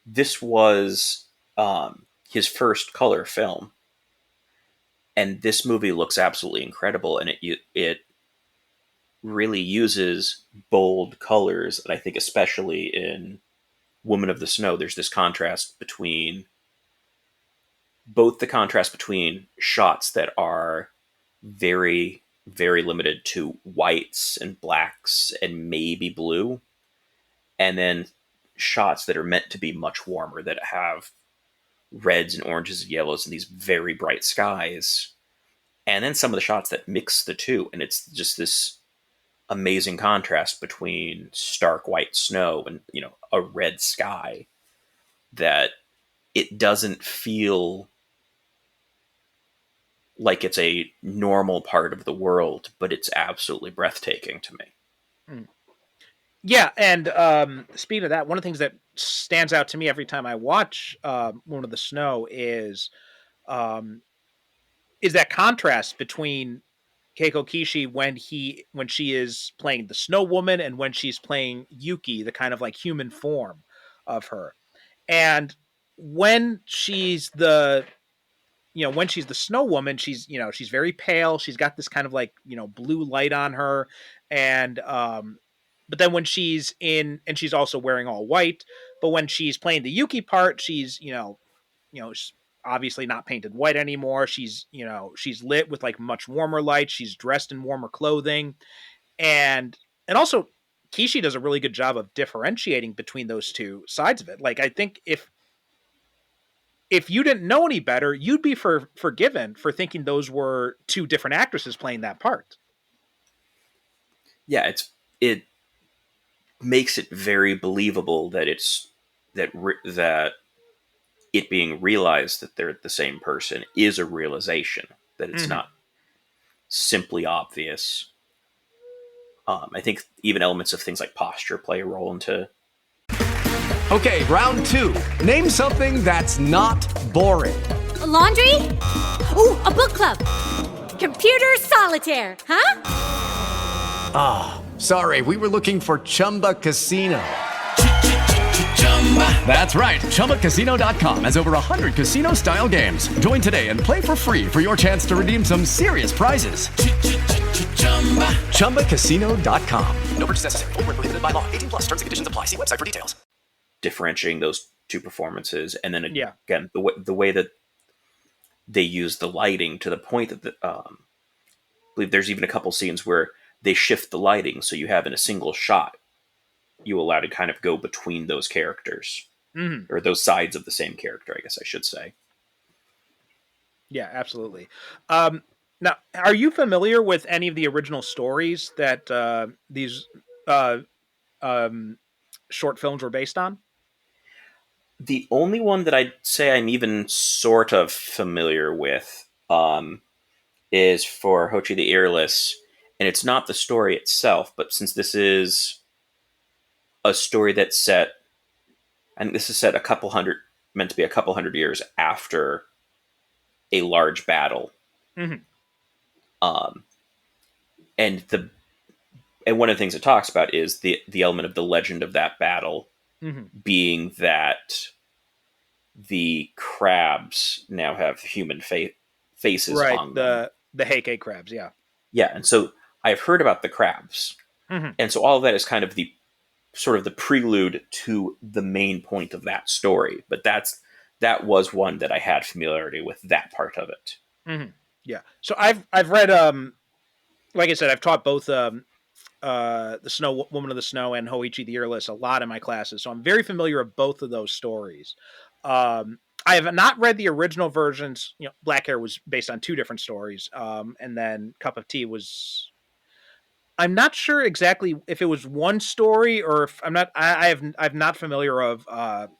this was his first color film, and this movie looks absolutely incredible, and it really uses bold colors, and I think especially in Woman of the Snow, there's this contrast between shots that are very, very limited to whites and blacks and maybe blue, and then shots that are meant to be much warmer, that have reds and oranges and yellows and these very bright skies. and then some of the shots that mix the two, and it's just this amazing contrast between stark white snow and a red sky, that it doesn't feel like it's a normal part of the world, but it's absolutely breathtaking to me. Yeah, and speaking of that, one of the things that stands out to me every time I watch Moon of the Snow is that contrast between Keiko Kishi when she is playing the Snow Woman and when she's playing Yuki, the kind of like human form of her. And when she's the Snow Woman, she's very pale. She's got this kind of like, blue light on her. And but then when she's and she's also wearing all white, but when she's playing the Yuki part, she's obviously not painted white anymore. She's lit with like much warmer light. She's dressed in warmer clothing. And also Kishi does a really good job of differentiating between those two sides of it. Like, I think if you didn't know any better, you'd be forgiven for thinking those were two different actresses playing that part. Yeah, it makes it very believable that that it being realized that they're the same person is a realization, that it's not simply obvious. I think even elements of things like posture play a role into. Okay, round 2. Name something that's not boring. A laundry? Ooh, a book club. Computer solitaire, huh? Ah, sorry, we were looking for Chumba Casino. That's right, ChumbaCasino.com has over 100 casino-style games. Join today and play for free for your chance to redeem some serious prizes. ChumbaCasino.com. No purchase necessary. Void where prohibited by law. 18+ terms and conditions apply. See website for details. Differentiating those two performances, and then again the way that they use the lighting, to the point that I believe there's even a couple scenes where they shift the lighting, so you have in a single shot you allow to kind of go between those characters, or those sides of the same character, I guess I should say. Yeah, absolutely. Now, are you familiar with any of the original stories that these short films were based on? The only one that I'd say I'm even sort of familiar with is for Hochi the Earless, and it's not the story itself, but since this is a story that's set, and this is set meant to be a couple hundred years after a large battle. And one of the things it talks about is the element of the legend of that battle, being that the crabs now have human faces on them. The Heike crabs, yeah. Yeah, and so I've heard about the crabs. And so all of that is kind of the prelude to the main point of that story. But that was one that I had familiarity with, that part of it. Yeah. So I've read, like I said, I've taught both the Snow Woman of the Snow and Hoichi the Earless a lot in my classes, so I'm very familiar with both of those stories. I have not read the original versions. Black Hair was based on 2 different stories, and then Cup of Tea was. I'm not sure exactly if it was one story or if I'm not familiar of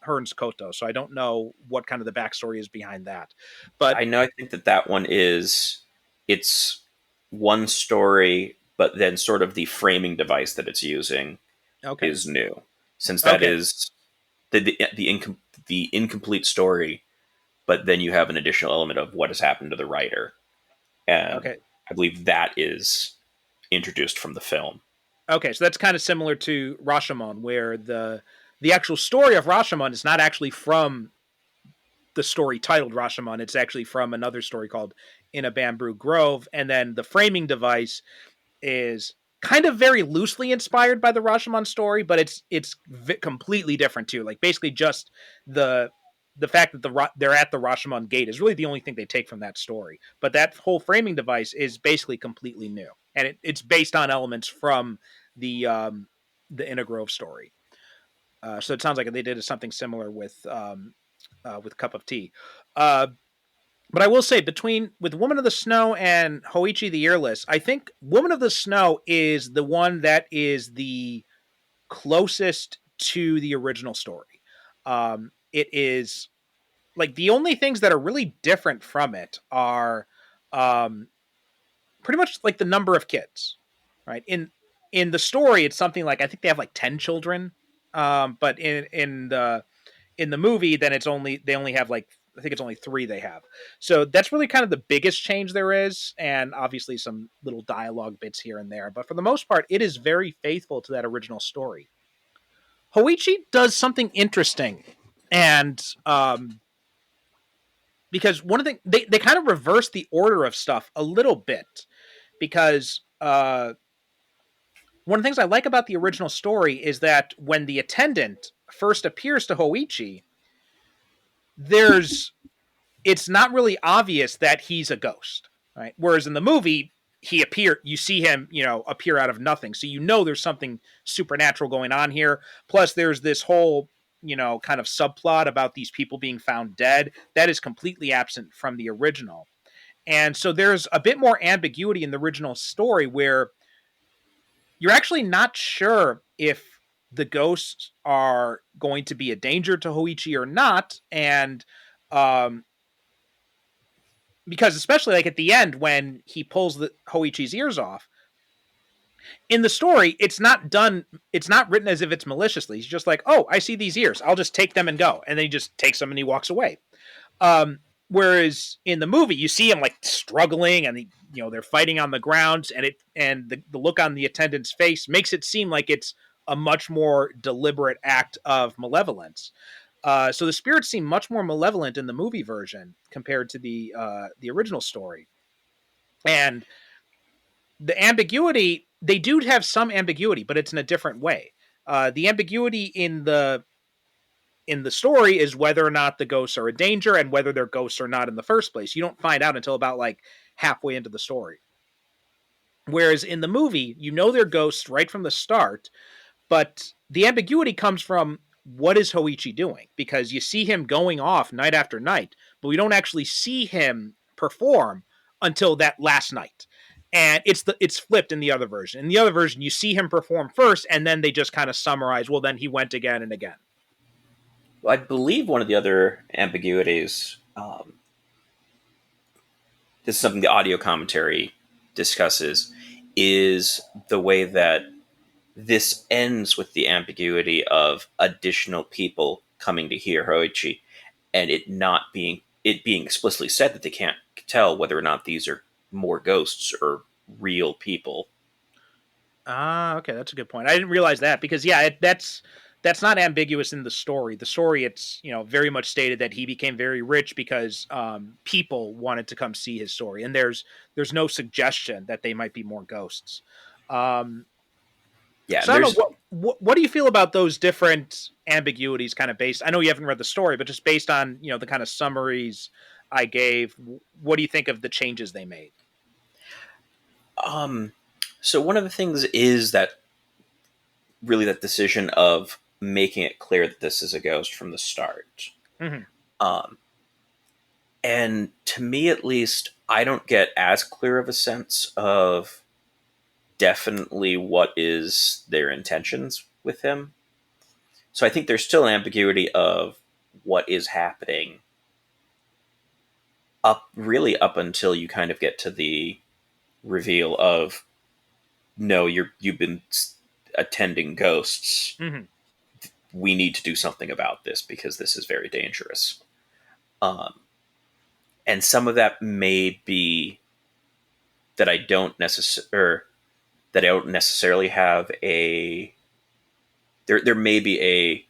Hearn's Koto, so I don't know what kind of the backstory is behind that. But I think that one it's one story, but then sort of the framing device that it's using is new, since that is the incomplete story, but then you have an additional element of what has happened to the writer, and I believe that is introduced from the film. Okay, so that's kind of similar to Rashomon, where the actual story of Rashomon is not actually from the story titled Rashomon. It's actually from another story called In a Bamboo Grove, and then the framing device is kind of very loosely inspired by the Rashomon story, but it's completely different too. Like, basically just the fact that they're at the Rashomon gate is really the only thing they take from that story. But that whole framing device is basically completely new, and it's based on elements from the Inner Grove story. So it sounds like they did something similar with Cup of Tea. But I will say, with Woman of the Snow and Hoichi the Earless, I think Woman of the Snow is the one that is the closest to the original story. It is like the only things that are really different from it are pretty much like the number of kids, right? In the story, it's something like I think they have like 10 children, but in the movie, then they only have like I think it's only 3 they have. So that's really kind of the biggest change there is, and obviously some little dialogue bits here and there. But for the most part, it is very faithful to that original story. Hoichi does something interesting, and because one of the they kind of reverse the order of stuff a little bit, because one of the things I like about the original story is that when the attendant first appears to Hoichi, it's not really obvious that he's a ghost, right? Whereas in the movie, you see him, appear out of nothing. So there's something supernatural going on here. Plus there's this whole, kind of subplot about these people being found dead that is completely absent from the original. And so there's a bit more ambiguity in the original story where you're actually not sure if the ghosts are going to be a danger to Hoichi or not. And, because especially like at the end when he pulls the Hoichi's ears off, in the story, it's not written as if it's maliciously. He's just like, oh, I see these ears. I'll just take them and go. And then he just takes them and he walks away. Whereas in the movie, you see him like struggling and they're fighting on the ground, and the look on the attendant's face makes it seem like it's a much more deliberate act of malevolence. So the spirits seem much more malevolent in the movie version compared to the original story. And the ambiguity, they do have some ambiguity, but it's in a different way. The ambiguity in the story is whether or not the ghosts are a danger and whether they're ghosts or not in the first place. You don't find out until about like halfway into the story. Whereas in the movie, they're ghosts right from the start, but the ambiguity comes from what is Hoichi doing? Because you see him going off night after night, but we don't actually see him perform until that last night. And it's flipped in the other version. In the other version, you see him perform first, and then they just kind of summarize, well, then he went again and again. Well, I believe one of the other ambiguities, this is something the audio commentary discusses, is the way that this ends with the ambiguity of additional people coming to hear Hoichi, and it being explicitly said that they can't tell whether or not these are more ghosts or real people. Okay, that's a good point. I didn't realize that because that's not ambiguous in the story. The story, it's very much stated that he became very rich because people wanted to come see his story, and there's no suggestion that they might be more ghosts. Yeah. So I don't know, what do you feel about those different ambiguities kind of based? I know you haven't read the story, but just based on, the kind of summaries I gave, what do you think of the changes they made? So one of the things is that decision of making it clear that this is a ghost from the start. Mm-hmm. And to me, at least, I don't get as clear of a sense of definitely what is their intentions with him. So I think there's still an ambiguity of what is happening up until you kind of get to the reveal of, no, you've been attending ghosts. Mm-hmm. We need to do something about this because this is very dangerous. And some of that may be that I don't necessarily have a... There may be a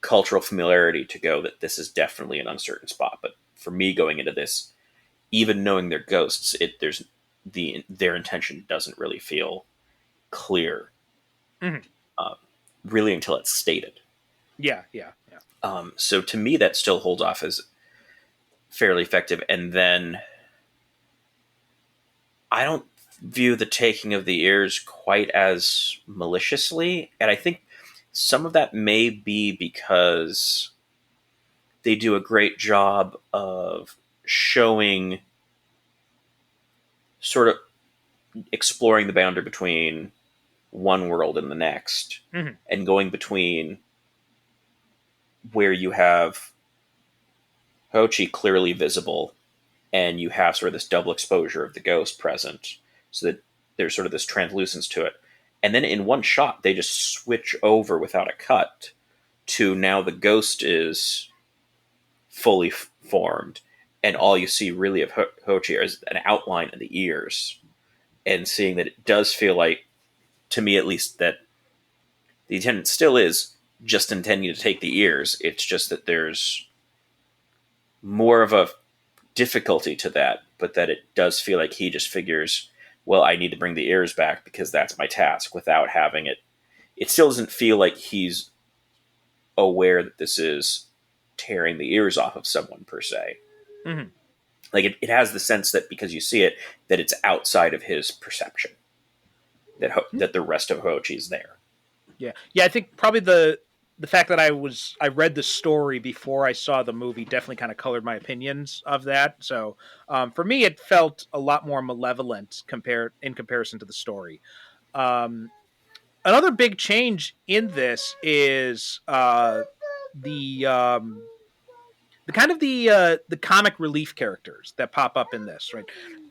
cultural familiarity to go that this is definitely an uncertain spot. But for me going into this, even knowing they're ghosts, their intention doesn't really feel clear. Mm-hmm. Really until it's stated. Yeah. So to me, that still holds off as fairly effective. And then I don't view the taking of the ears quite as maliciously. And I think some of that may be because they do a great job of showing sort of exploring the boundary between one world and the next, and going between where you have Hochi clearly visible and you have sort of this double exposure of the ghost present, so that there's sort of this translucence to it. And then in one shot, they just switch over without a cut to now the ghost is fully formed, and all you see really of Hochi is an outline of the ears, and seeing that it does feel like, to me at least, that the intent still is just intending to take the ears. It's just that there's more of a difficulty to that, but that it does feel like he just figures, well, I need to bring the ears back because that's my task, without having it. It still doesn't feel like he's aware that this is tearing the ears off of someone per se. Like it has the sense that because you see it, that it's outside of his perception, that that the rest of Hochi is there. Yeah. I think probably the fact that I read the story before I saw the movie definitely kind of colored my opinions of that. So for me, it felt a lot more malevolent in comparison to the story. Another big change in this is the comic relief characters that pop up in this, right?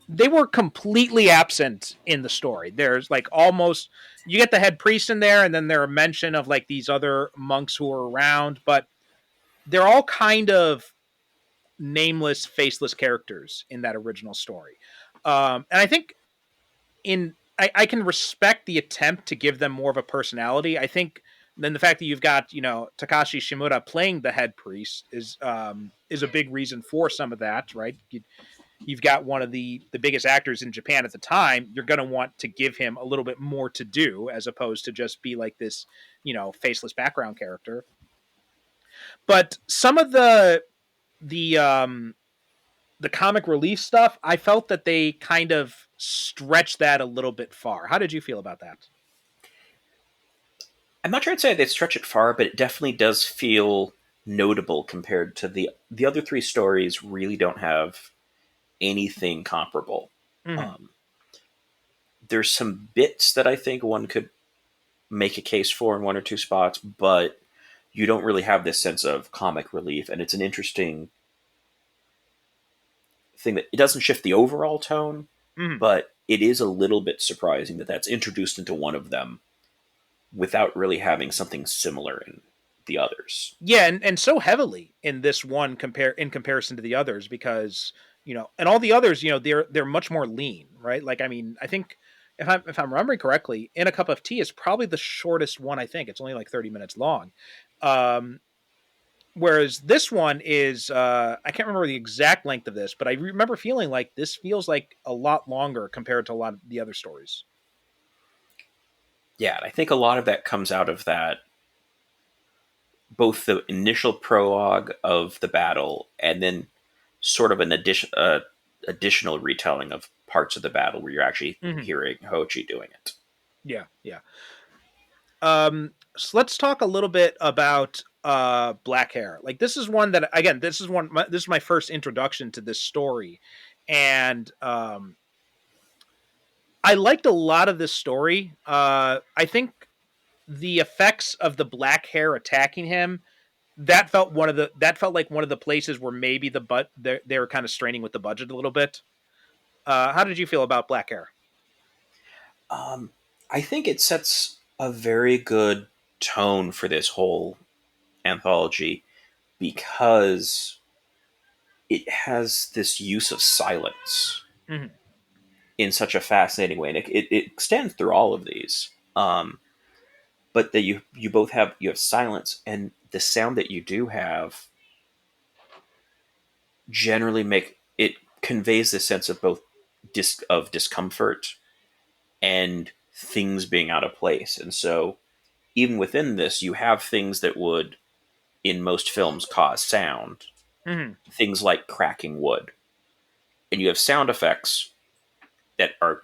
They were completely absent in the story. There's like almost, you get the head priest in there, and then there are mention of like these other monks who are around, but they're all kind of nameless, faceless characters in that original story. And I think I can respect the attempt to give them more of a personality. I think then the fact that you've got, Takashi Shimura playing the head priest is a big reason for some of that, right? You've got one of the biggest actors in Japan at the time. You're going to want to give him a little bit more to do, as opposed to just be like this, faceless background character. But some of the comic relief stuff, I felt that they kind of stretched that a little bit far. How did you feel about that? I'm not sure I'd say they stretch it far, but it definitely does feel notable compared to the other three stories. Really don't have anything comparable. There's some bits that I think one could make a case for in one or two spots, but you don't really have this sense of comic relief, and it's an interesting thing that it doesn't shift the overall tone, but it is a little bit surprising that that's introduced into one of them without really having something similar in the others. Yeah, and so heavily in this one in comparison to the others, because and all the others, they're much more lean, right? Like, I mean, I think if I'm remembering correctly, In a Cup of Tea is probably the shortest one. I think it's only like 30 minutes long. Whereas this one is, I can't remember the exact length of this, but I remember feeling like this feels like a lot longer compared to a lot of the other stories. Yeah, I think a lot of that comes out of that, both the initial prologue of the battle and then sort of an additional retelling of parts of the battle where you're actually hearing Hochi doing it. Yeah. So let's talk a little bit about Black Hair. Like, this is one that, again, this is my first introduction to this story, and I liked a lot of this story. I think the effects of the black hair attacking him, that felt like one of the places where maybe they were kind of straining with the budget a little bit. How did you feel about Black Hair? I think it sets a very good tone for this whole anthology because it has this use of silence in such a fascinating way, and it extends through all of these. But that you both have silence, and the sound that you do have generally conveys this sense of both discomfort and things being out of place. And so even within this, you have things that would, in most films, cause sound. Things like cracking wood. And you have sound effects that are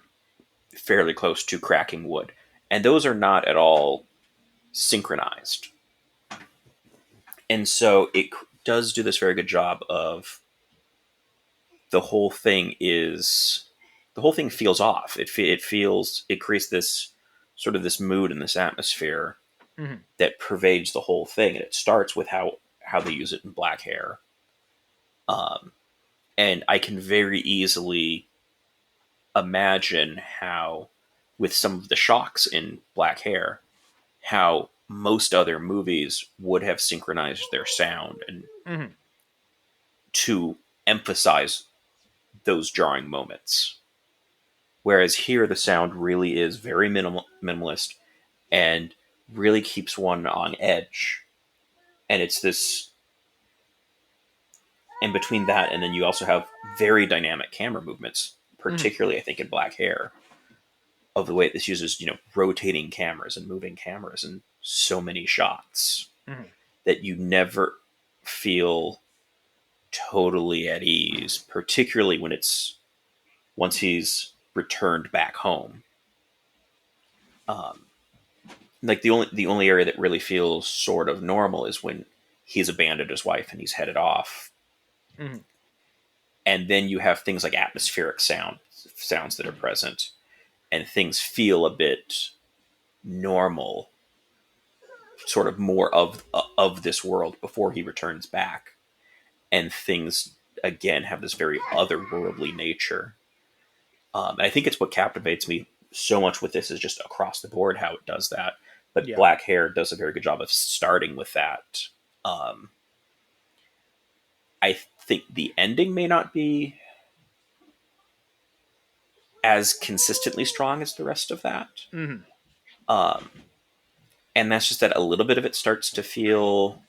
fairly close to cracking wood. And those are not at all synchronized. And so it does do this very good job of the whole thing feels off. It creates this sort of this mood and this atmosphere that pervades the whole thing. And it starts with how they use it in Black Hair. And I can very easily imagine how, with some of the shocks in Black Hair, how most other movies would have synchronized their sound and to emphasize those jarring moments. Whereas here, the sound really is very minimalist and really keeps one on edge. And it's this, and between that, and then you also have very dynamic camera movements, particularly, I think, in Black Hair, of the way this uses, rotating cameras and moving cameras in so many shots that you never feel totally at ease, particularly when once he's returned back home. Like the only area that really feels sort of normal is when he's abandoned his wife and he's headed off. And then you have things like atmospheric sounds that are present, and things feel a bit normal, sort of more of this world before he returns back. And things, again, have this very otherworldly nature. And I think it's what captivates me so much with this, is just across the board how it does that. But Black Hair does a very good job of starting with that. I think the ending may not be as consistently strong as the rest of that. And that's just that a little bit of it starts to feel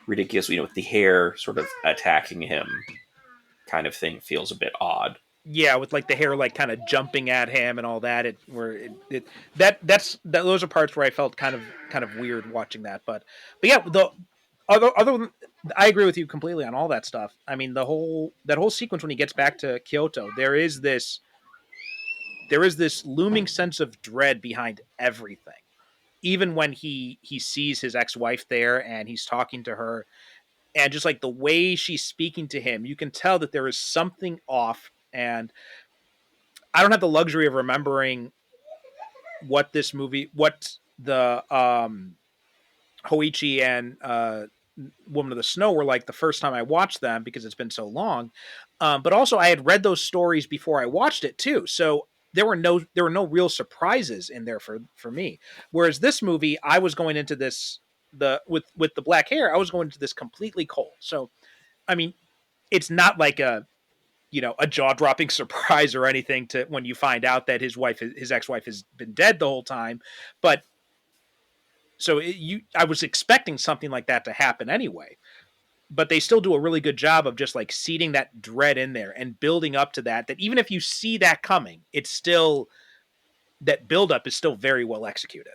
ridiculous, with the hair sort of attacking him kind of thing feels a bit odd. Yeah, with like the hair like kind of jumping at him and all that. Those are parts where I felt kind of weird watching that. But yeah, the other I agree with you completely on all that stuff. I mean, that whole sequence when he gets back to Kyoto, there is this looming sense of dread behind everything. Even when he sees his ex-wife there and he's talking to her, and just like the way she's speaking to him, you can tell that there is something off. And I don't have the luxury of remembering what the Hoichi and Woman of the Snow were like the first time I watched them, because it's been so long. But also I had read those stories before I watched it too. So there were no real surprises in there for me. Whereas this movie, I was going into this, with the Black Hair, I was going into this completely cold. So, I mean, it's not like a jaw-dropping surprise or anything to when you find out that his ex-wife has been dead the whole time. But so I was expecting something like that to happen anyway. But they still do a really good job of just like seeding that dread in there and building up to that even if you see that coming, it's still, that buildup is still very well executed.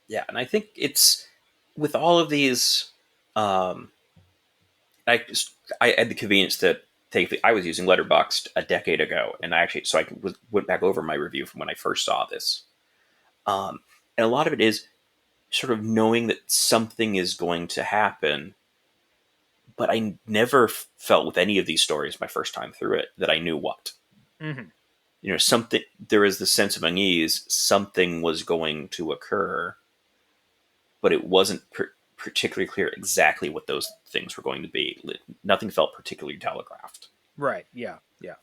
Yeah, and I think it's with all of these, I had the convenience that I was using Letterboxd a decade ago, and went back over my review from when I first saw this. And a lot of it is sort of knowing that something is going to happen, but I never felt with any of these stories my first time through it that I knew what. Something, there is the sense of unease, something was going to occur, but it wasn't particularly clear exactly what those things were going to be. Nothing felt particularly telegraphed. Right. Yeah. Yeah.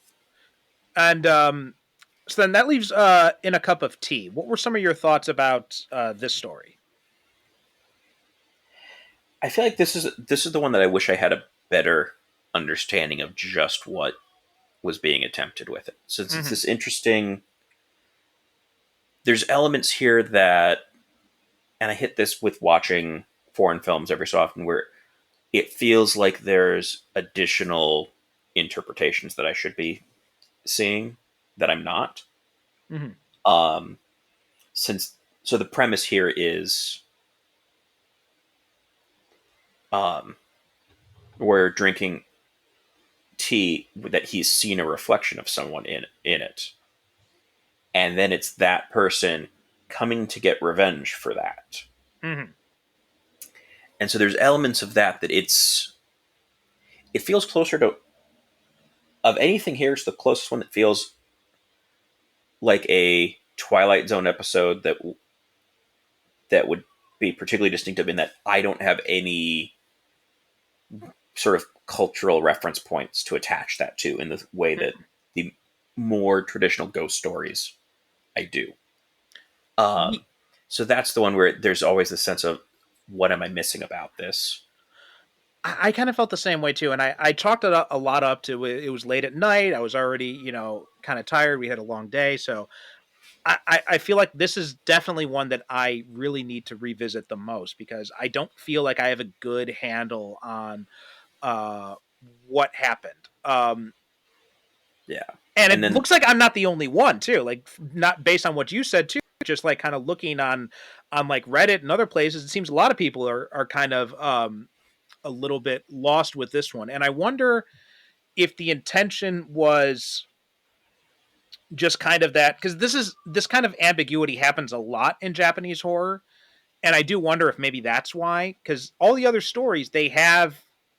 And so then that leaves In a Cup of Tea. What were some of your thoughts about this story? I feel like this is the one that I wish I had a better understanding of just what was being attempted with it. So it's this interesting. There's elements here that, and I hit this with watching foreign films every so often, where it feels like there's additional interpretations that I should be seeing that I'm not. So the premise here is we're drinking tea that he's seen a reflection of someone in it, and then it's that person coming to get revenge for that. And so there's elements of that it feels closer to of anything here, it's the closest one that feels like a Twilight Zone episode that would be particularly distinctive in that I don't have any sort of cultural reference points to attach that to in the way that the more traditional ghost stories I do. So that's the one where there's always this sense of, what am I missing about this? I kind of felt the same way too, and I chalked it a lot up to it was late at night. I was already, kind of tired. We had a long day, so I feel like this is definitely one that I really need to revisit the most, because I don't feel like I have a good handle on what happened. Yeah, and it looks like I'm not the only one too. Like, not based on what you said too, just like kind of looking on like Reddit and other places, it seems a lot of people are kind of a little bit lost with this one. And I wonder if the intention was just kind of that, because this kind of ambiguity happens a lot in Japanese horror. And I do wonder if maybe that's why, because all the other stories, they have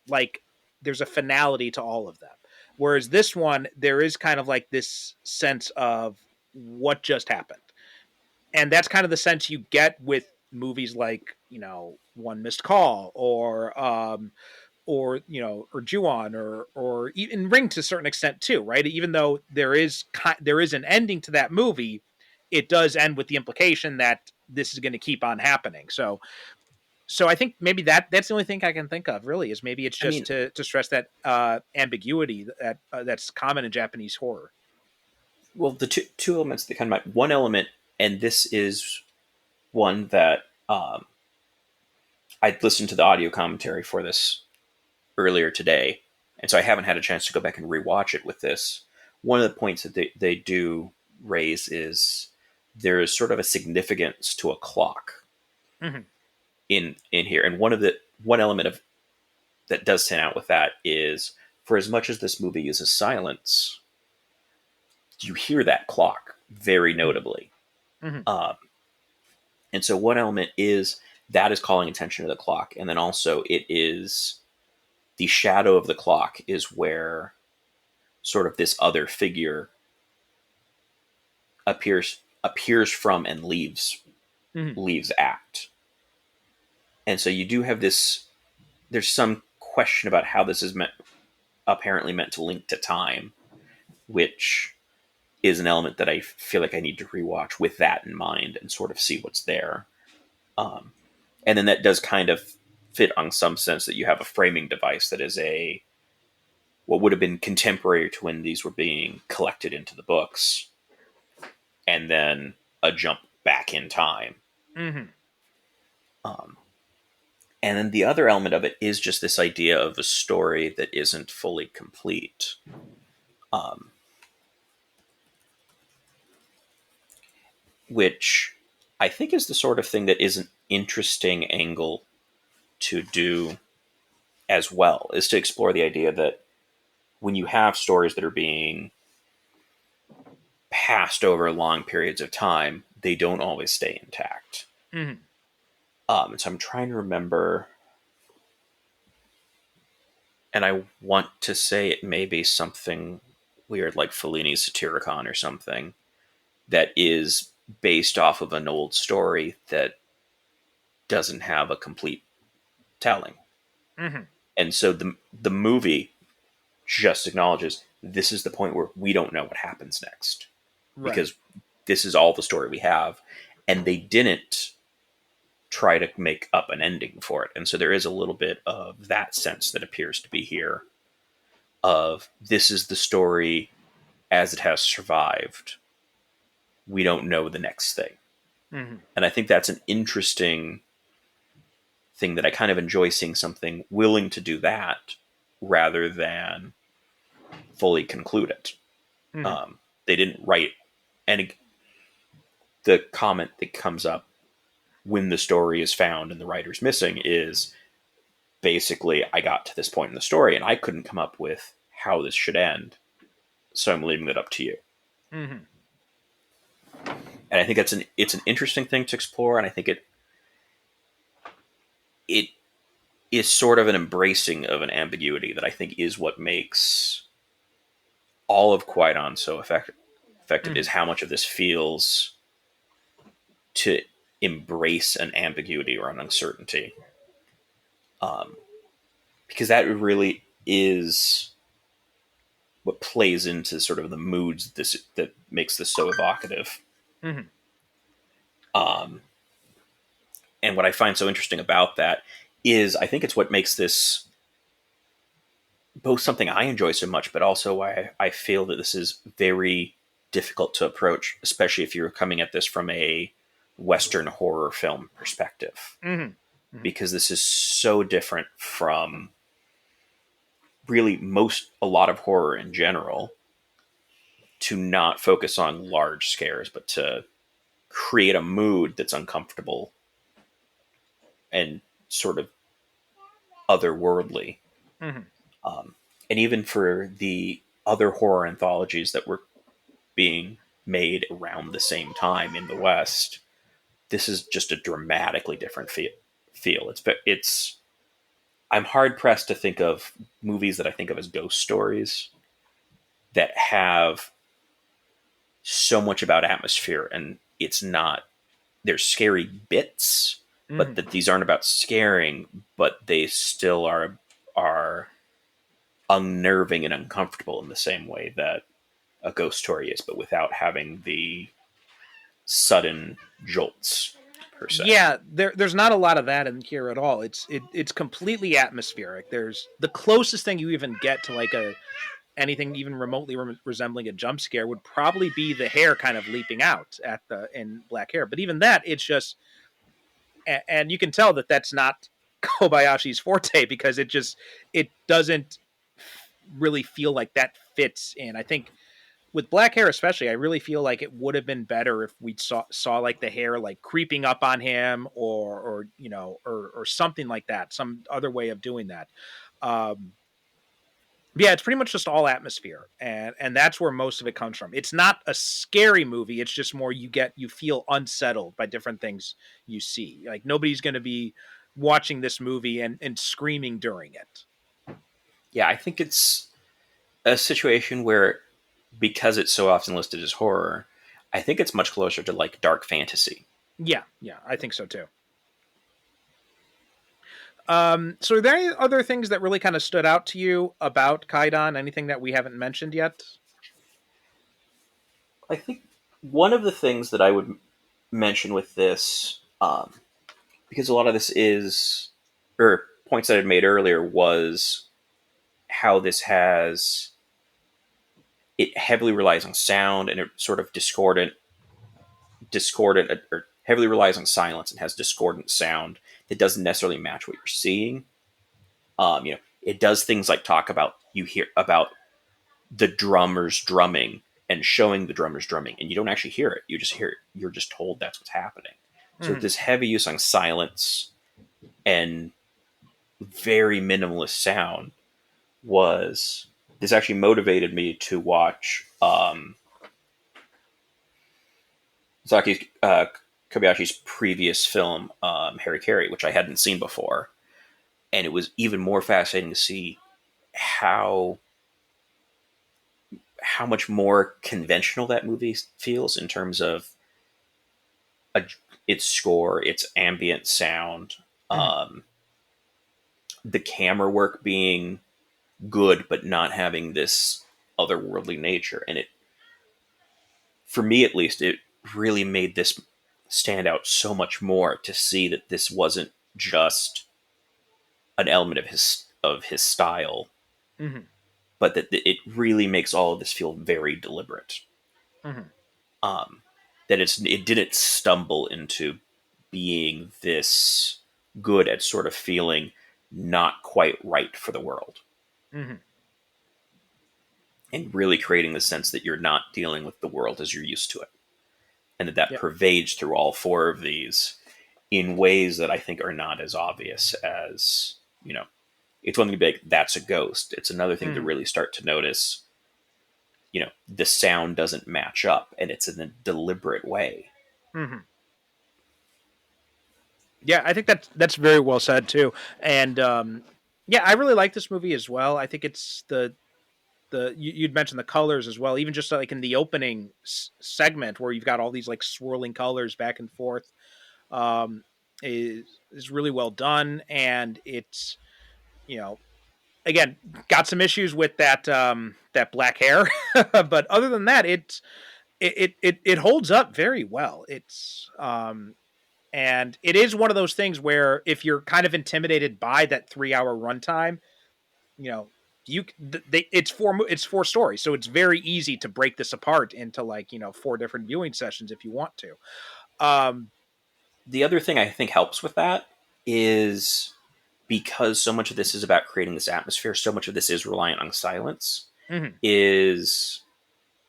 like, there's a finality to all of them. Whereas this one, there is kind of like this sense of what just happened. And that's kind of the sense you get with movies like, One Missed Call or Ju-on or even Ring to a certain extent too, right? Even though there is an ending to that movie, it does end with the implication that this is going to keep on happening. So I think maybe that's the only thing I can think of really, is maybe it's just to stress that ambiguity that's common in Japanese horror. Well, the two elements that come out, one element, and this is one that I listened to the audio commentary for this earlier today, and so I haven't had a chance to go back and rewatch it with this. One of the points that they do raise is there is sort of a significance to a clock in here, and one element of that does stand out with that is, for as much as this movie uses silence, you hear that clock very notably. And so one element is that is calling attention to the clock, and then also it is the shadow of the clock is where sort of this other figure appears from and leaves act. And so you do have this, there's some question about how this is apparently meant to link to time, which is an element that I feel like I need to rewatch with that in mind and sort of see what's there. And then that does kind of fit on some sense that you have a framing device that is what would have been contemporary to when these were being collected into the books, and then a jump back in time. And then the other element of it is just this idea of a story that isn't fully complete. Which I think is the sort of thing that is an interesting angle to do as well, is to explore the idea that when you have stories that are being passed over long periods of time, they don't always stay intact. And so I'm trying to remember, and I want to say it may be something weird like Fellini's Satyricon or something that is based off of an old story that doesn't have a complete telling. And so the movie just acknowledges this is the point where we don't know what happens next, because this is all the story we have, and they didn't try to make up an ending for it. And so there is a little bit of that sense that appears to be here of this is the story as it has survived. We don't know the next thing. And I think that's an interesting thing that I kind of enjoy, seeing something willing to do that rather than fully conclude it. They didn't write, and the comment that comes up when the story is found and the writer's missing is basically, I got to this point in the story and I couldn't come up with how this should end, so I'm leaving it up to you. And I think it's an interesting thing to explore, and I think it is sort of an embracing of an ambiguity that I think is what makes all of Kwaidan so effective is how much of this feels to embrace an ambiguity or an uncertainty. Because that really is what plays into sort of the moods that makes this so evocative. Mm-hmm. And what I find so interesting about that is I think it's what makes this both something I enjoy so much, but also why I feel that this is very difficult to approach, especially if you're coming at this from a Western horror film perspective. Mm-hmm. Mm-hmm. Because this is so different from really a lot of horror in general, to not focus on large scares, but to create a mood that's uncomfortable and sort of otherworldly. Mm-hmm. And even for the other horror anthologies that were being made around the same time in the West, this is just a dramatically different feel. I'm hard pressed to think of movies that I think of as ghost stories that have so much about atmosphere, and there's scary bits, but that these aren't about scaring, but they still are unnerving and uncomfortable in the same way that a ghost story is, but without having the sudden jolts per se. Yeah, there's not a lot of that in here at all. It's completely atmospheric. There's the closest thing you even get to like anything even remotely resembling a jump scare would probably be the hair kind of leaping out in Black Hair. But even that, it's just, and you can tell that that's not Kobayashi's forte, because it doesn't really feel like that fits in. I think with Black Hair especially, I really feel like it would have been better if we saw like the hair like creeping up on him, or something like that, some other way of doing that. Yeah, it's pretty much just all atmosphere, and that's where most of it comes from. It's not a scary movie. It's just more you feel unsettled by different things you see. Like nobody's going to be watching this movie and screaming during it. Yeah, I think it's a situation where, because it's so often listed as horror, I think it's much closer to like dark fantasy. Yeah, I think so too. So are there any other things that really kind of stood out to you about Kwaidan? Anything that we haven't mentioned yet? I think one of the things that I would mention with this, because a lot of this or points that I made earlier, was how this it heavily relies on sound, and it sort of discordant, or heavily relies on silence and has discordant sound that doesn't necessarily match what you're seeing. It does things like you hear about the drummers drumming and showing the drummers drumming, and you don't actually hear it. You just hear it. You're just told that's what's happening. So this heavy use on silence and very minimalist sound this actually motivated me to watch Kobayashi's previous film, Harry Carey, which I hadn't seen before. And it was even more fascinating to see how much more conventional that movie feels in terms of its score, its ambient sound, the camera work being good, but not having this otherworldly nature. And for me at least, it really made this stand out so much more, to see that this wasn't just an element of his style, but that it really makes all of this feel very deliberate. That it didn't stumble into being this good at sort of feeling not quite right for the world. And really creating the sense that you're not dealing with the world as you're used to it. And that pervades through all four of these in ways that I think are not as obvious as, it's one thing to be like, that's a ghost. It's another thing to really start to notice, the sound doesn't match up, and it's in a deliberate way. Yeah, I think that's very well said too. And I really like this movie as well. I think it's you'd mentioned the colors as well, even just like in the opening segment where you've got all these like swirling colors back and forth, is really well done. And it's, again, got some issues with that that black hair, but other than that, it holds up very well. It's and it is one of those things where if you're kind of intimidated by that 3-hour runtime, it's four stories, so it's very easy to break this apart into 4 different viewing sessions if you want to. The other thing I think helps with that is because so much of this is about creating this atmosphere, so much of this is reliant on silence, or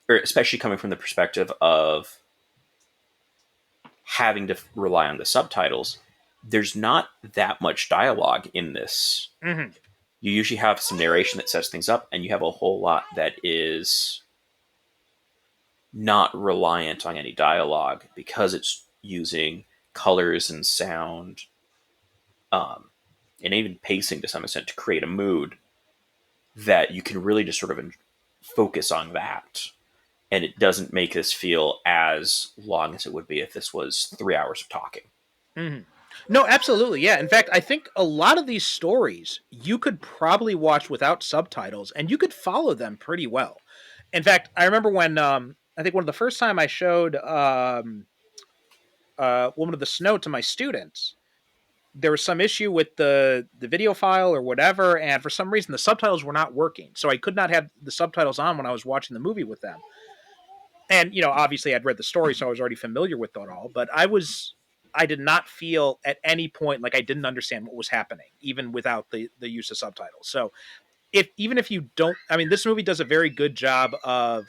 especially coming from the perspective of having to rely on the subtitles, there's not that much dialogue in this. You usually have some narration that sets things up, and you have a whole lot that is not reliant on any dialogue because it's using colors and sound, and even pacing to some extent to create a mood that you can really just sort of focus on that. And it doesn't make this feel as long as it would be if this was 3 hours of talking. No, absolutely. Yeah. In fact, I think a lot of these stories you could probably watch without subtitles and you could follow them pretty well. In fact, I remember when, I think one of the first time I showed Woman of the Snow to my students, there was some issue with the video file or whatever. And for some reason, the subtitles were not working. So I could not have the subtitles on when I was watching the movie with them. And, obviously I'd read the story, so I was already familiar with it all, but I did not feel at any point like I didn't understand what was happening, even without the use of subtitles. So even if you don't, this movie does a very good job of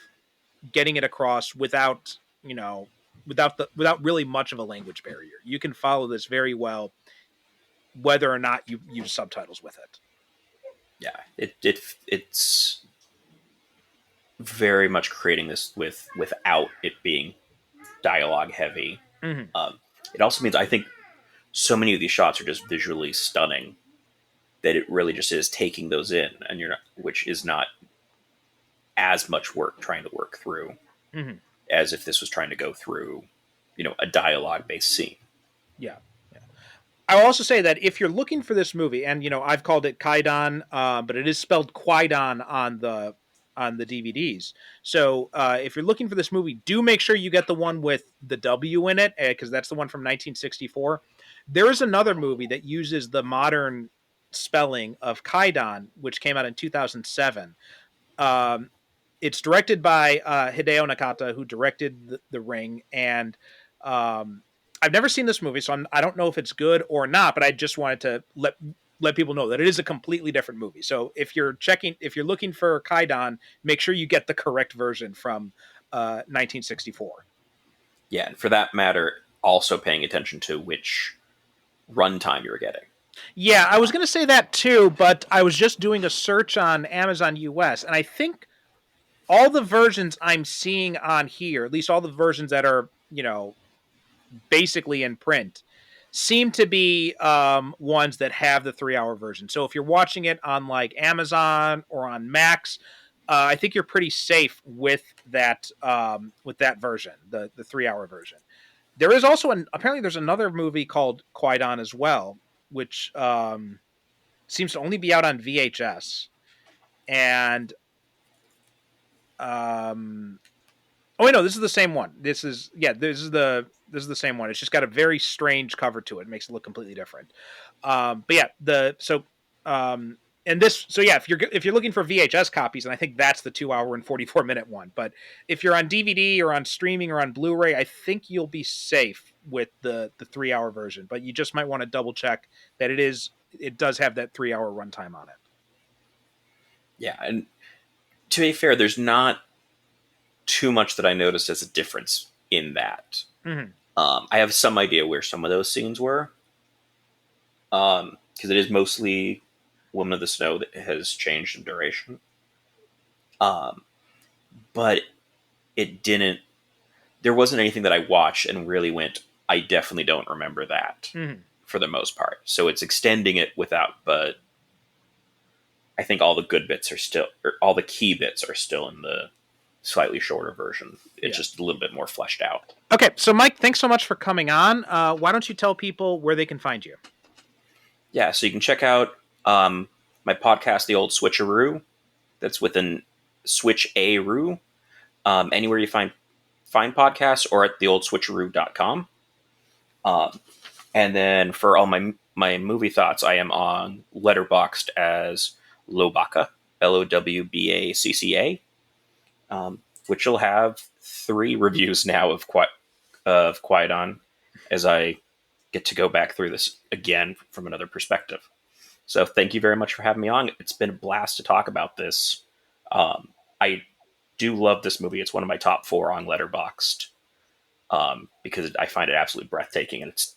getting it across without really much of a language barrier. You can follow this very well, whether or not you use subtitles with it. Yeah, it's very much creating this without it being dialogue heavy. It also means I think so many of these shots are just visually stunning that it really just is taking those in, and which is not as much work trying to work through as if this was trying to go through, a dialogue based scene. Yeah. I'll also say that if you're looking for this movie, and I've called it Kwaidan, but it is spelled Kwaidan on the DVDs. So if you're looking for this movie, do make sure you get the one with the W in it, because that's the one from 1964. There is another movie that uses the modern spelling of Kwaidan, which came out in 2007. It's directed by Hideo Nakata, who directed The Ring, and I've never seen this movie, so I don't know if it's good or not, but I just wanted to let people know that it is a completely different movie. So if you're looking for Kwaidan, make sure you get the correct version from 1964. Yeah, and for that matter, also paying attention to which runtime you're getting. Yeah, I was going to say that too, but I was just doing a search on Amazon US, and I think all the versions I'm seeing on here, at least all the versions that are, basically in print, seem to be ones that have the 3-hour version. So if you're watching it on like Amazon or on Max, I think you're pretty safe with that version, the 3-hour version. There is also apparently there's another movie called Kwaidan as well, which seems to only be out on VHS. And oh wait, no, this is the same one. This is the same one. It's just got a very strange cover to it. It makes it look completely different. But yeah, if you're looking for VHS copies, and I think that's the 2-hour and 44-minute one. But if you're on DVD or on streaming or on Blu-ray, I think you'll be safe with the 3-hour version. But you just might want to double check that it does have that 3-hour runtime on it. Yeah, and to be fair, there's not too much that I noticed as a difference in that. I have some idea where some of those scenes were, because it is mostly Woman of the Snow that has changed in duration. But it didn't. There wasn't anything that I watched and really went, I definitely don't remember that for the most part. So it's extending it without, but I think all the good bits are still, or all the key bits are still in the slightly shorter version. It's just a little bit more fleshed out. Okay, so Mike, thanks so much for coming on. Why don't you tell people where they can find you? Yeah, so you can check out my podcast, The Old Switcheroo. That's within Switch-A-Roo. Anywhere you find podcasts, or at theoldswitcheroo.com. And then for all my movie thoughts, I am on Letterboxd as Lobacca, Lowbacca, which will have 3 reviews now of Kwaidan, as I get to go back through this again from another perspective. So thank you very much for having me on. It's been a blast to talk about this. I do love this movie. It's one of my top 4 on Letterboxd, because I find it absolutely breathtaking, and it's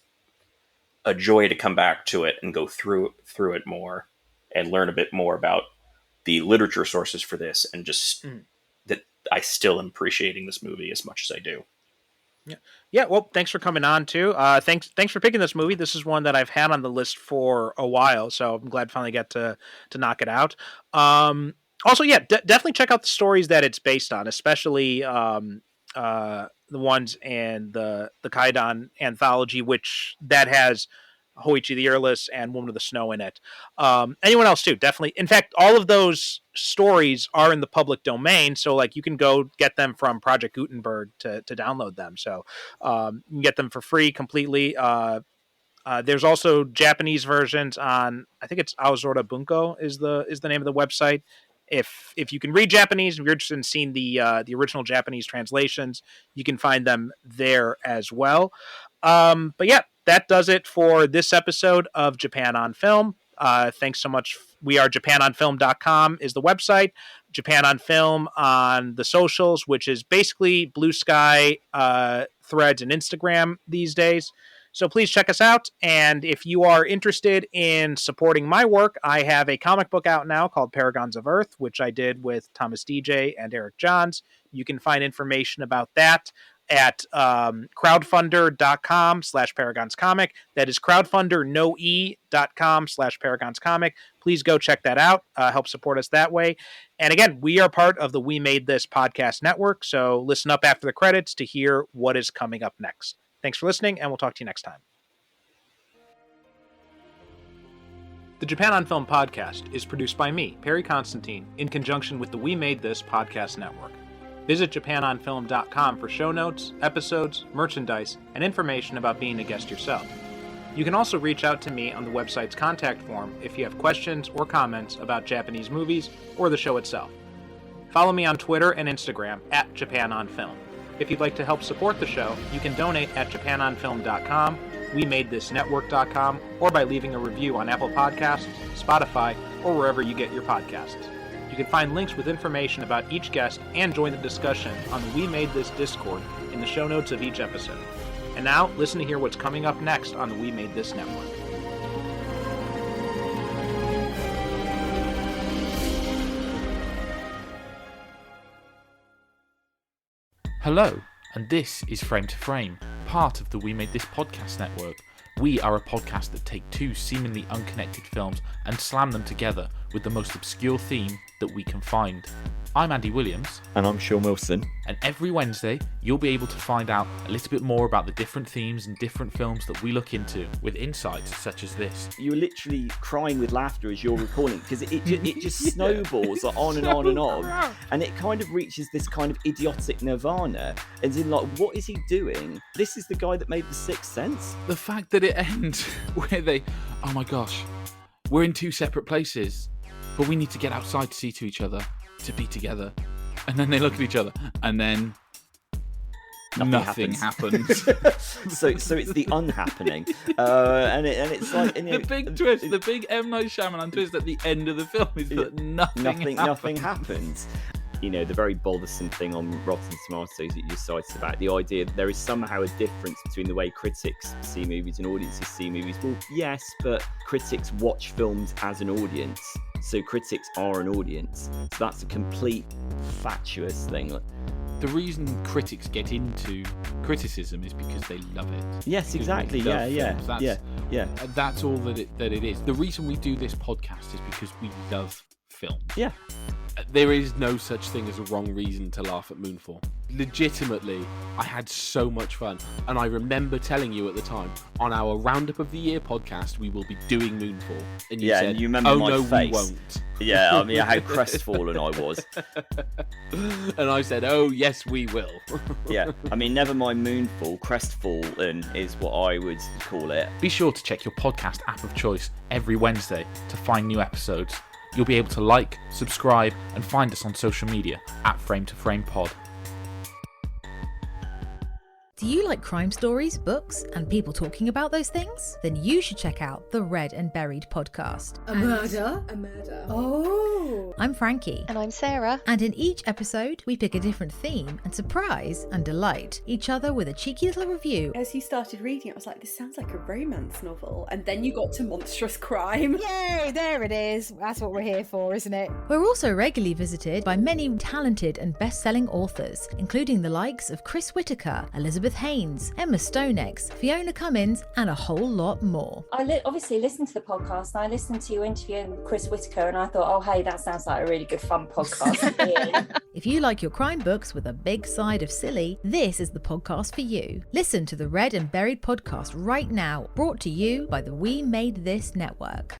a joy to come back to it and go through it more and learn a bit more about the literature sources for this, and just that I still am appreciating this movie as much as I do. Yeah. Well, thanks for coming on too. Thanks for picking this movie. This is one that I've had on the list for a while, so I'm glad to finally get to knock it out. Also, yeah, definitely check out the stories that it's based on, especially the ones in the Kwaidan anthology, which that has Hoichi the Earless and Woman of the Snow in it. Anyone else too, definitely. In fact, all of those stories are in the public domain, so like you can go get them from Project Gutenberg to download them. So you can get them for free completely. There's also Japanese versions on, I think it's Aozora Bunko is the name of the website. If you can read Japanese, if you're interested in seeing the original Japanese translations, you can find them there as well. But yeah, that does it for this episode of Japan on Film. Thanks so much. We are japanonfilm.com is the website. Japan on Film on the socials, which is basically Blue Sky, Threads, and Instagram these days. So please check us out. And if you are interested in supporting my work, I have a comic book out now called Paragons of Earth, which I did with Thomas DJ and Eric Johns. You can find information about that at crowdfunder.com/paragonscomic. That is crowdfundernoe.com/paragonscomic. Please go check that out. Help support us that way. And again, we are part of the We Made This podcast network. So listen up after the credits to hear what is coming up next. Thanks for listening, and we'll talk to you next time. The Japan on Film podcast is produced by me, Perry Constantine, in conjunction with the We Made This podcast network. Visit japanonfilm.com for show notes, episodes, merchandise, and information about being a guest yourself. You can also reach out to me on the website's contact form if you have questions or comments about Japanese movies or the show itself. Follow me on Twitter and Instagram at japanonfilm. If you'd like to help support the show, you can donate at japanonfilm.com, wemadethisnetwork.com, or by leaving a review on Apple Podcasts, Spotify, or wherever you get your podcasts. You can find links with information about each guest and join the discussion on the We Made This Discord in the show notes of each episode. And now, listen to hear what's coming up next on the We Made This Network. Hello, and this is Frame to Frame, part of the We Made This podcast network. We are a podcast that take 2 seemingly unconnected films and slam them together with the most obscure theme that we can find. I'm Andy Williams. And I'm Sean Wilson. And every Wednesday, you'll be able to find out a little bit more about the different themes and different films that we look into with insights such as this. You're literally crying with laughter as you're recording, because it just snowballs on and on and on. And it kind of reaches this kind of idiotic nirvana. As in, like, what is he doing? This is the guy that made The Sixth Sense? The fact that it ends where oh my gosh, we're in 2 separate places, but we need to get outside to see to each other, to be together. And then they look at each other, and then nothing happens. so it's the unhappening, and it's like the big twist, the big M. Night Shyamalan twist at the end of the film is that nothing happens. You know, the very bothersome thing on Rotten Tomatoes that you cited about the idea that there is somehow a difference between the way critics see movies and audiences see movies. Well, yes, but critics watch films as an audience, so critics are an audience. So that's a complete fatuous thing. The reason critics get into criticism is because they love it. Yes, exactly. Yeah. That's all that it is. The reason we do this podcast is because we love film. Yeah. There is no such thing as a wrong reason to laugh at Moonfall. Legitimately, I had so much fun. And I remember telling you at the time, on our Roundup of the Year podcast, we will be doing Moonfall. And you said, and you remember my face. We won't. Yeah, I mean, how crestfallen I was. And I said, oh, yes, we will. Yeah, I mean, never mind Moonfall, crestfallen is what I would call it. Be sure to check your podcast app of choice every Wednesday to find new episodes. You'll be able to like, subscribe, and find us on social media at Frame to Frame Pod. Do you like crime stories, books, and people talking about those things? Then you should check out the Read and Buried podcast. A murder? A murder. Oh. I'm Frankie. And I'm Sarah. And in each episode, we pick a different theme and surprise and delight each other with a cheeky little review. As you started reading it, I was like, this sounds like a romance novel. And then you got to monstrous crime. Yay, there it is. That's what we're here for, isn't it? We're also regularly visited by many talented and best-selling authors, including the likes of Chris Whitaker, Elizabeth Haynes, Emma Stonex, Fiona Cummins, and a whole lot more. I obviously listened to the podcast, and I listened to you interviewing Chris Whitaker, and I thought, oh, hey, that sounds like a really good fun podcast. If you like your crime books with a big side of silly, this is the podcast for you. Listen to the Read and Buried podcast right now, brought to you by the We Made This network.